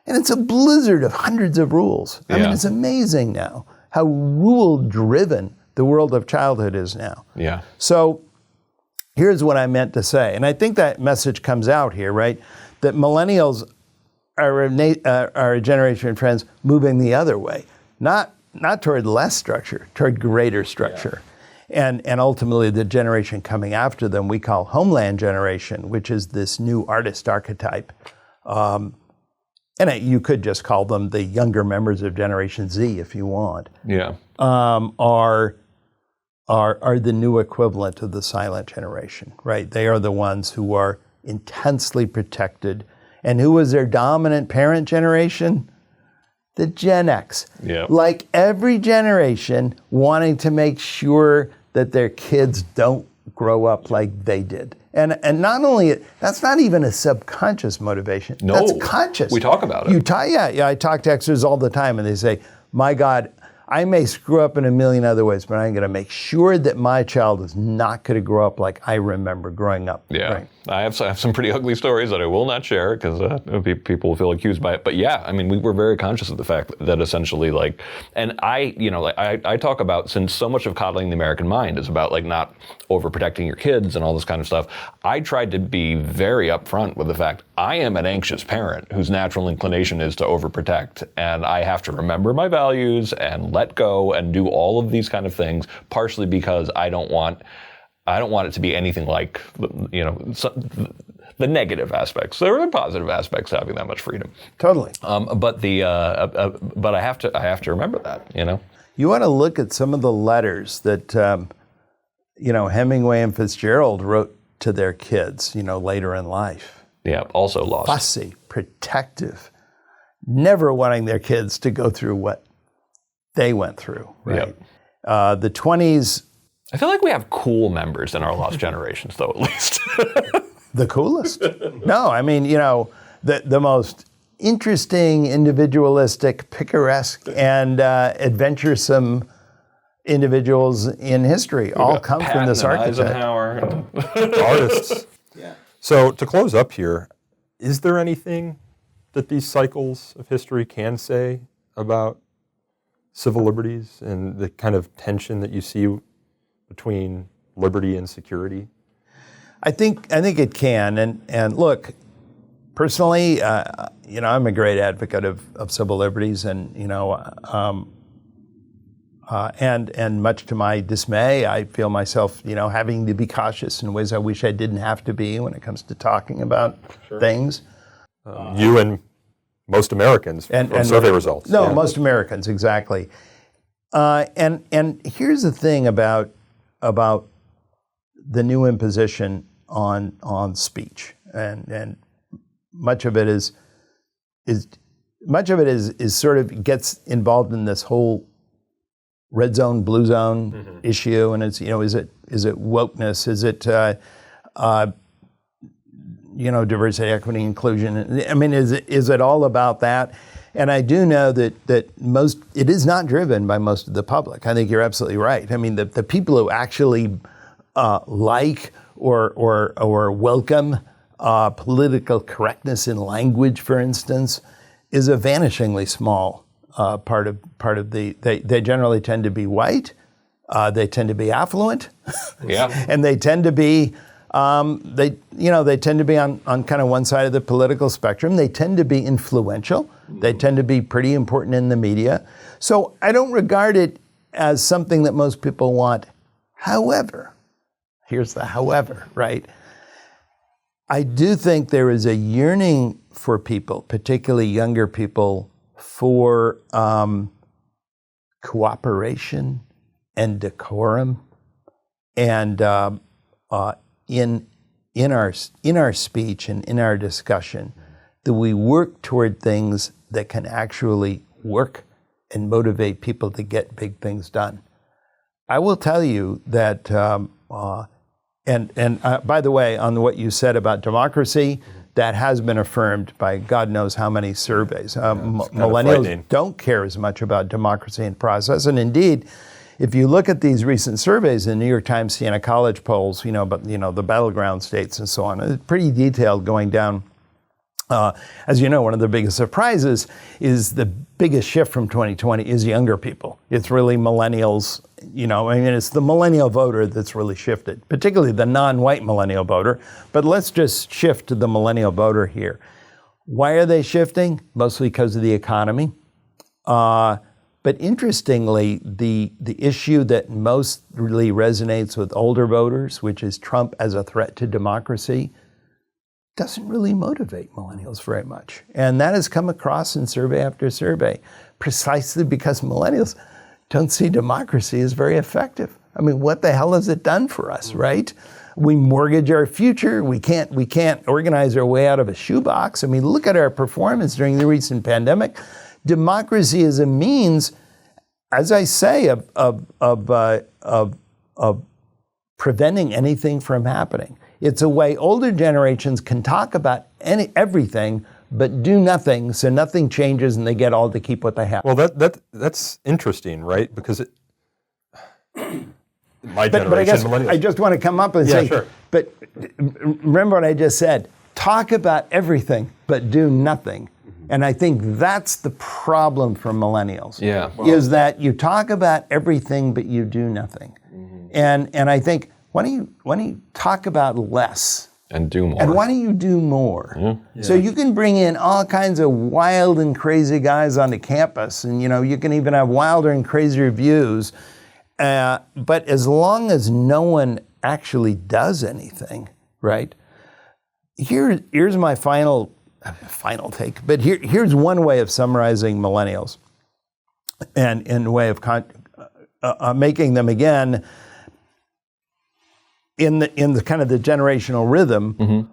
Speaker 1: and it's a blizzard of hundreds of rules. I mean, it's amazing now how rule-driven the world of childhood is now.
Speaker 2: Yeah.
Speaker 1: So here's what I meant to say, and I think that message comes out here, right? That millennials are a generation of friends moving the other way, not toward less structure, toward greater structure. Yeah. And ultimately the generation coming after them we call Homeland generation, which is this new artist archetype. You could just call them the younger members of Generation Z if you want.
Speaker 2: Yeah.
Speaker 1: Are the new equivalent of the silent generation, right? They are the ones who are intensely protected. And who was their dominant parent generation? The Gen X.
Speaker 2: Yep.
Speaker 1: Like every generation wanting to make sure that their kids don't grow up like they did. And not only, that's not even a subconscious motivation.
Speaker 2: No,
Speaker 1: that's conscious.
Speaker 2: We talk about it.
Speaker 1: I talk to Xers all the time, and they say, my God, I may screw up in a million other ways, but I'm going to make sure that my child is not going to grow up like I remember growing up.
Speaker 2: Yeah,
Speaker 1: right?
Speaker 2: I have some pretty ugly stories that I will not share because people will feel accused by it. But yeah, I mean, we were very conscious of the fact that essentially, and I talk about, since so much of coddling the American mind is about not overprotecting your kids and all this kind of stuff, I tried to be very upfront with the fact I am an anxious parent whose natural inclination is to overprotect, and I have to remember my values and let go and do all of these kind of things, partially because I don't want it to be anything like, the negative aspects. There are positive aspects to having that much freedom.
Speaker 1: Totally.
Speaker 2: But I have to remember that.
Speaker 1: You want to look at some of the letters that Hemingway and Fitzgerald wrote to their kids, later in life.
Speaker 2: Yeah. Also lost.
Speaker 1: Fussy, protective, never wanting their kids to go through what they went through. Right. Yep. The 20s.
Speaker 2: I feel like we have cool members in our lost generations, though, at least.
Speaker 1: The coolest? No, I mean, the most interesting, individualistic, picaresque, and adventuresome individuals in history all come from this archetype.
Speaker 2: Eisenhower.
Speaker 3: Artists. Yeah. So to close up here, is there anything that these cycles of history can say about civil liberties and the kind of tension that you see between liberty and security?
Speaker 1: I think it can, and look, personally, I'm a great advocate of civil liberties, and and much to my dismay, I feel myself, having to be cautious in ways I wish I didn't have to be when it comes to talking about things.
Speaker 3: You and most Americans from survey results.
Speaker 1: No, yeah. Most Americans, exactly. And here's the thing about the new imposition on speech, and much of it is sort of gets involved in this whole red zone, blue zone issue, and it's is it wokeness, is it diversity, equity, inclusion? I mean, is it all about that? And I do know that it is not driven by most of the public. I think you're absolutely right. I mean, the people who actually like or welcome political correctness in language, for instance, is a vanishingly small part of the. They generally tend to be white. They tend to be affluent.
Speaker 2: Yeah,
Speaker 1: and they tend to be. They tend to be on kind of one side of the political spectrum. They tend to be influential. They tend to be pretty important in the media. So I don't regard it as something that most people want. However, here's the however, right? I do think there is a yearning for people, particularly younger people, for cooperation and decorum, and in our speech and in our discussion, that we work toward things that can actually work and motivate people to get big things done. I will tell you that, by the way, on what you said about democracy, that has been affirmed by God knows how many surveys. Millennials don't care as much about democracy and process, and indeed, if you look at these recent surveys, the New York Times Siena College polls, but the battleground states and so on, it's pretty detailed going down. As you know, one of the biggest surprises is the biggest shift from 2020 is younger people. It's really millennials, it's the millennial voter that's really shifted, particularly the non-white millennial voter. But let's just shift to the millennial voter here. Why are they shifting? Mostly because of the economy. But interestingly, the issue that most really resonates with older voters, which is Trump as a threat to democracy, doesn't really motivate millennials very much. And that has come across in survey after survey, precisely because millennials don't see democracy as very effective. I mean, what the hell has it done for us, right? We mortgage our future. We can't organize our way out of a shoebox. I mean, look at our performance during the recent pandemic. Democracy is a means, as I say, of preventing anything from happening. It's a way older generations can talk about everything, but do nothing, so nothing changes, and they get all to keep what they have.
Speaker 3: Well, that's interesting, right? Because my generation,
Speaker 1: but I guess
Speaker 3: millennials.
Speaker 1: I just want to come up and say,
Speaker 3: sure.
Speaker 1: But remember what I just said. Talk about everything, but do nothing. And I think that's the problem for millennials.
Speaker 2: Yeah.
Speaker 1: Is that you talk about everything, but you do nothing. And I think, why don't you talk about less?
Speaker 2: And do more.
Speaker 1: And why don't you do more? So you can bring in all kinds of wild and crazy guys onto campus, and you can even have wilder and crazier views. But as long as no one actually does anything, right? Here's my final take. But here's one way of summarizing millennials, and in a way of making them again. In the kind of the generational rhythm,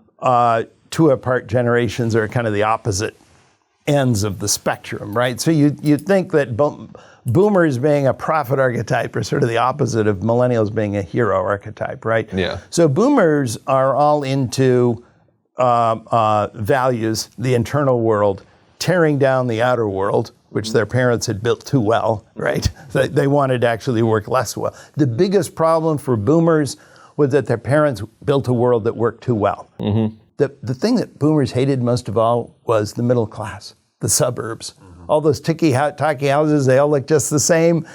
Speaker 1: 2 apart generations are kind of the opposite ends of the spectrum, right? So you think that boomers being a prophet archetype are sort of the opposite of millennials being a hero archetype, right?
Speaker 2: Yeah.
Speaker 1: So boomers are all into values, the internal world, tearing down the outer world, which their parents had built too well, right? They wanted to actually work less well. The biggest problem for boomers was that their parents built a world that worked too well. The thing that boomers hated most of all was the middle class, the suburbs. All those tacky houses, they all look just the same.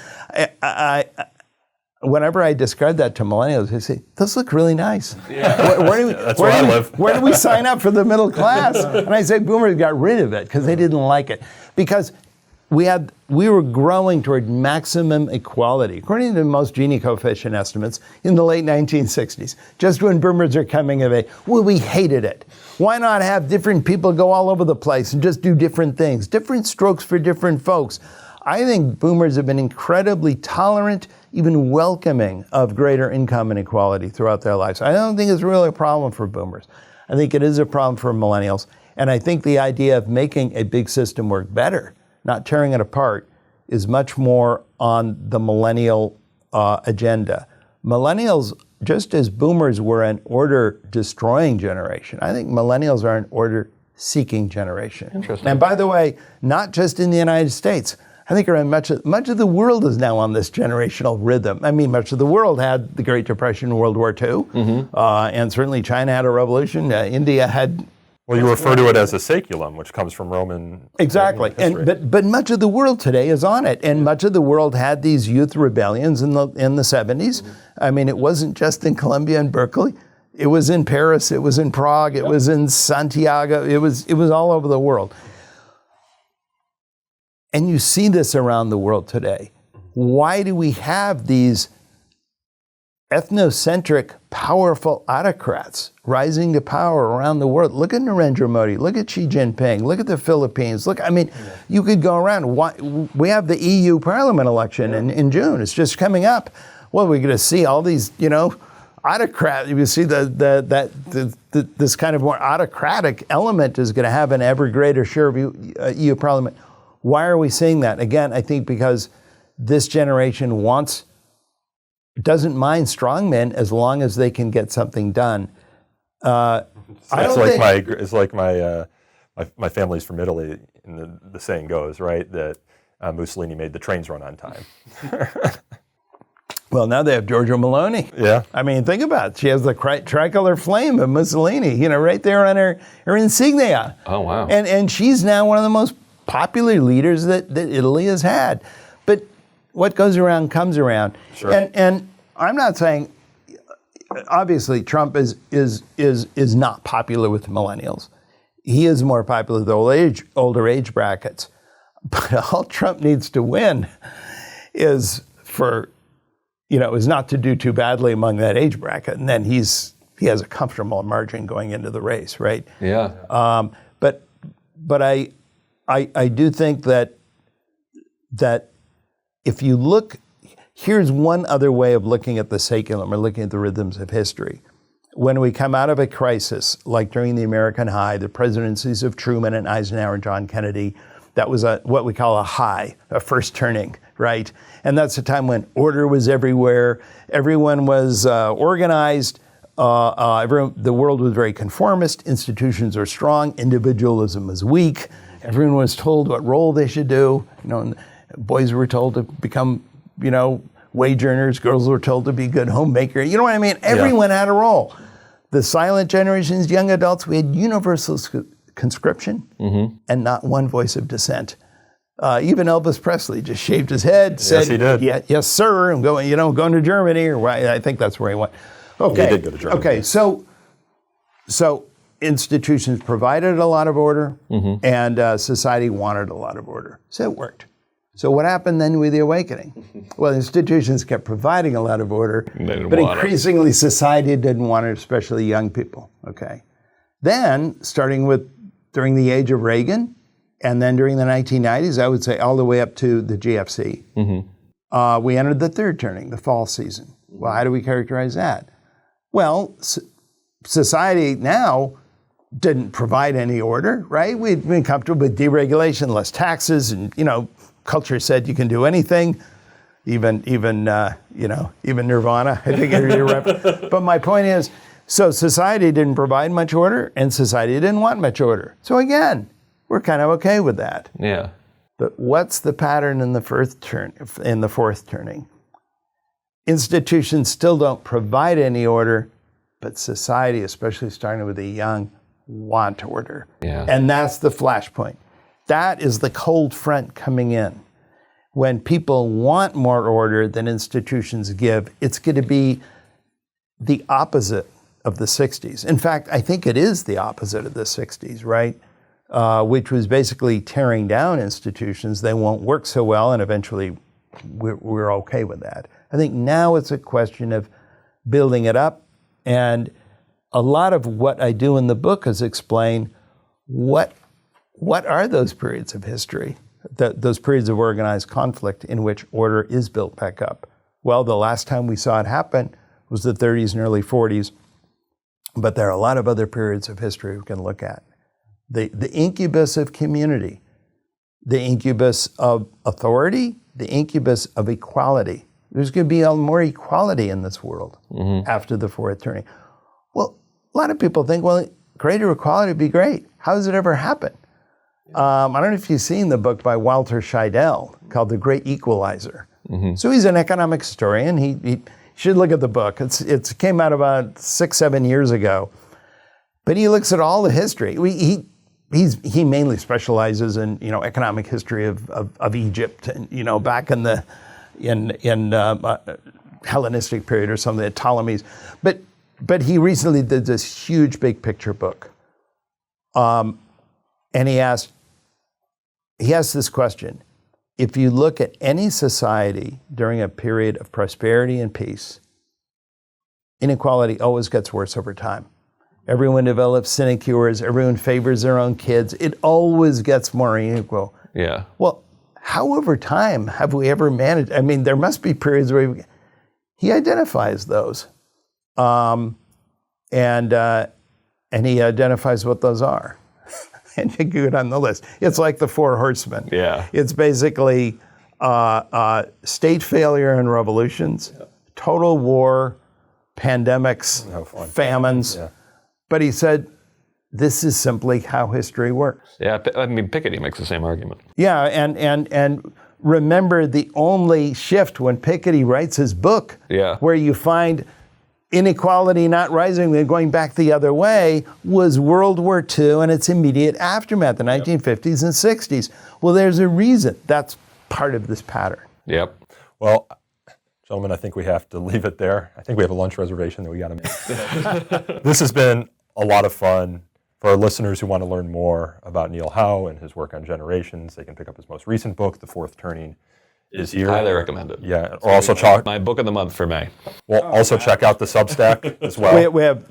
Speaker 1: Whenever I describe that to millennials, they say, those look really nice.
Speaker 3: Yeah. That's where I live.
Speaker 1: Where do we sign up for the middle class? And I say boomers got rid of it because they didn't like it. Because we were growing toward maximum equality, according to most Gini coefficient estimates, in the late 1960s, just when boomers are coming of age. Well, we hated it. Why not have different people go all over the place and just do different things, different strokes for different folks? I think boomers have been incredibly tolerant, even welcoming of greater income inequality throughout their lives. I don't think it's really a problem for boomers. I think it is a problem for millennials. And I think the idea of making a big system work better, not tearing it apart, is much more on the millennial agenda. Millennials, just as boomers were an order-destroying generation, I think millennials are an order-seeking generation.
Speaker 2: Interesting.
Speaker 1: And by the way, not just in the United States. I think around much of the world is now on this generational rhythm. I mean, much of the world had the Great Depression and World War II, and certainly China had a revolution. India had.
Speaker 3: Well, you refer to it as a saeculum, which comes from Roman.
Speaker 1: Exactly, but much of the world today is on it, and much of the world had these youth rebellions in the 70s. I mean, it wasn't just in Columbia and Berkeley; it was in Paris, it was in Prague, it was in Santiago, it was all over the world. And you see this around the world today. Why do we have these ethnocentric, powerful autocrats rising to power around the world? Look at Narendra Modi. Look at Xi Jinping. Look at the Philippines. You could go around. We have the EU Parliament election in June. It's just coming up. Well, we're going to see all these, autocrat. You see this kind of more autocratic element is going to have an ever greater share of EU Parliament. Why are we seeing that? Again, I think because this generation doesn't mind strong men as long as they can get something done.
Speaker 3: It's like my family's from Italy, and the saying goes, right, that Mussolini made the trains run on time.
Speaker 1: Well, now they have Giorgia Meloni.
Speaker 3: Yeah.
Speaker 1: I mean, think about it. She has the tricolor flame of Mussolini, right there on her insignia.
Speaker 2: Oh, wow.
Speaker 1: And she's now one of the most popular leaders that Italy has had. But what goes around comes around.
Speaker 3: Sure.
Speaker 1: And I'm not saying, obviously, Trump is not popular with millennials. He is more popular with older age brackets. But all Trump needs to win is not to do too badly among that age bracket, and then he has a comfortable margin going into the race, right?
Speaker 2: Yeah.
Speaker 1: But I do think that if you look, here's one other way of looking at the saculum or looking at the rhythms of history. When we come out of a crisis, like during the American high, the presidencies of Truman and Eisenhower and John Kennedy, that was what we call a high, a first turning, right? And that's a time when order was everywhere, everyone was organized, the world was very conformist, institutions are strong, individualism was weak, everyone was told what role they should do. And boys were told to become, wage earners, girls were told to be good homemaker. You know what I mean? Everyone had a role. The silent generations, young adults, we had universal conscription and not one voice of dissent. Even Elvis Presley just shaved his head, said,
Speaker 3: yes, he did.
Speaker 1: Yeah, yes, sir, I'm going, going to Germany, or I think that's where he went. Okay.
Speaker 3: He did go to Germany.
Speaker 1: Okay, so institutions provided a lot of order, and society wanted a lot of order. So it worked. So what happened then with the awakening? Well, institutions kept providing a lot of order, but increasingly society didn't want it, especially young people. Okay. Then, starting with during the age of Reagan, and then during the 1990s, I would say all the way up to the GFC, we entered the third turning, the fall season. Well, how do we characterize that? Well, society now didn't provide any order, right? We'd been comfortable with deregulation, less taxes, and, culture said you can do anything, even Nirvana, I think. But my point is, so society didn't provide much order, and society didn't want much order. So again, we're kind of okay with that.
Speaker 2: Yeah.
Speaker 1: But what's the pattern in the fourth turning? Institutions still don't provide any order, but society, especially starting with the young, want order.
Speaker 2: Yeah.
Speaker 1: And that's the flashpoint. That is the cold front coming in. When people want more order than institutions give, it's going to be the opposite of the 60s. In fact, I think it is the opposite of the 60s, right? Which was basically tearing down institutions. They won't work so well, and eventually we're okay with that. I think now it's a question of building it up, and a lot of what I do in the book is explain what are those periods of history, those periods of organized conflict in which order is built back up. Well, the last time we saw it happen was the 30s and early 40s, but there are a lot of other periods of history we can look at. The incubus of community, the incubus of authority, the incubus of equality. There's going to be more equality in this world after the fourth turning. Well, a lot of people think, well, greater equality would be great. How does it ever happen? I don't know if you've seen the book by Walter Scheidel called The Great Equalizer. So he's an economic historian. He should look at the book. It came out about 6-7 years ago. But he looks at all the history. He mainly specializes in economic history of Egypt and back in the Hellenistic period or something, the Ptolemies. But he recently did this huge big picture book. And he asked this question: if you look at any society during a period of prosperity and peace, inequality always gets worse over time. Everyone develops sinecures, everyone favors their own kids. It always gets more unequal.
Speaker 2: Yeah.
Speaker 1: Well, how over time have we ever managed? I mean, there must be periods where he identifies those. And he identifies what those are. And you get on the list. It's like the Four Horsemen.
Speaker 2: Yeah.
Speaker 1: It's basically state failure and revolutions, total war, pandemics, famines. Yeah. But he said, this is simply how history works.
Speaker 2: Yeah, I mean, Piketty makes the same argument.
Speaker 1: Yeah, and remember the only shift when Piketty writes his book, where you find inequality not rising, then going back the other way, was World War II and its immediate aftermath, the 1950s and 60s. Well, there's a reason. That's part of this pattern.
Speaker 2: Yep.
Speaker 3: Well, gentlemen, I think we have to leave it there. I think we have a lunch reservation that we got to make. This has been a lot of fun. For our listeners who want to learn more about Neil Howe and his work on generations, they can pick up his most recent book, The Fourth Turning is Here.
Speaker 2: Highly recommended.
Speaker 3: Yeah, or also check
Speaker 2: my book of the month for May.
Speaker 3: We'll also check out the Substack as well.
Speaker 1: We have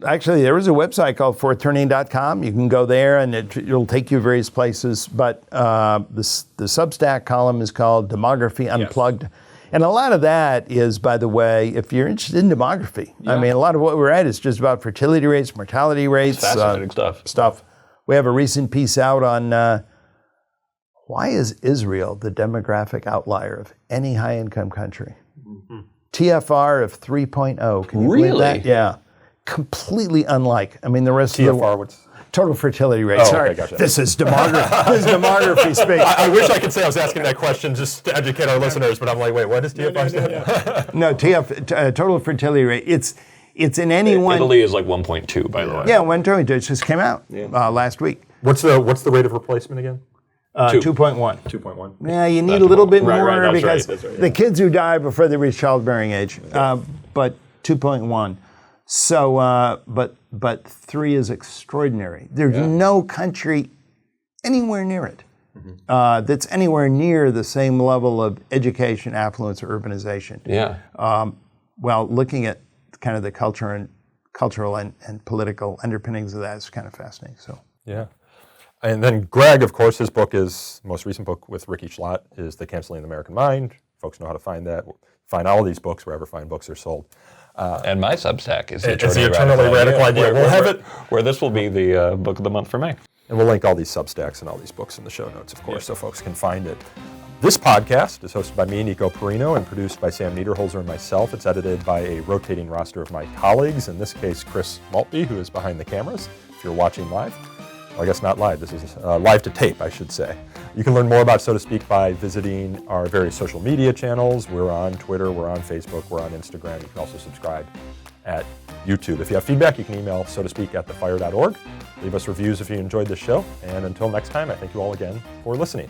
Speaker 1: actually there is a website called fourthturning.com. You can go there and it'll take you various places. But the Substack column is called Demography Unplugged. Yes. And a lot of that is, by the way, if you're interested in demography, I mean, a lot of what we're at is just about fertility rates, mortality rates.
Speaker 2: It's fascinating stuff.
Speaker 1: We have a recent piece out on why is Israel the demographic outlier of any high-income country? Mm-hmm. TFR of 3.0. Can you believe that? Yeah. Completely unlike, the rest of the world.
Speaker 3: What's
Speaker 1: total fertility rate. Sorry,
Speaker 3: gotcha.
Speaker 1: This is demography. This is demography speak.
Speaker 3: I wish I could say I was asking that question just to educate our listeners, but I'm like, wait, what is TFR stand?
Speaker 1: No, total fertility rate. It's in any one.
Speaker 2: Italy is like 1.2, by the way.
Speaker 1: Yeah, 1.2. It just came out last week.
Speaker 3: What's the rate of replacement again?
Speaker 1: 2.1.
Speaker 3: 2.1.
Speaker 1: Yeah, you need a little bit more because
Speaker 2: the
Speaker 1: kids who die before they reach childbearing age. But 2.1. So, but 3 is extraordinary. There's no country anywhere near it that's anywhere near the same level of education, affluence, or urbanization.
Speaker 2: Yeah.
Speaker 1: Well, looking at kind of the cultural and political underpinnings of that is kind of fascinating. So.
Speaker 3: Yeah. And then Greg, of course, his most recent book with Ricky Schlott is The Canceling the American Mind. Folks know how to find that. Find all of these books wherever fine books are sold.
Speaker 2: And my Substack is
Speaker 3: the Eternally Radical Idea. We'll have it
Speaker 2: where this will be the book of the month for May.
Speaker 3: And we'll link all these Substacks and all these books in the show notes, of course, so folks can find it. This podcast is hosted by me, Nico Perino, and produced by Sam Niederholzer and myself. It's edited by a rotating roster of my colleagues, in this case, Chris Maltby, who is behind the cameras, if you're watching live. Well, I guess not live. This is live to tape, I should say. You can learn more about So to Speak by visiting our various social media channels. We're on Twitter, we're on Facebook, we're on Instagram. You can also subscribe at YouTube. If you have feedback, you can email sotospeak@thefire.org. Leave us reviews if you enjoyed the show. And until next time, I thank you all again for listening.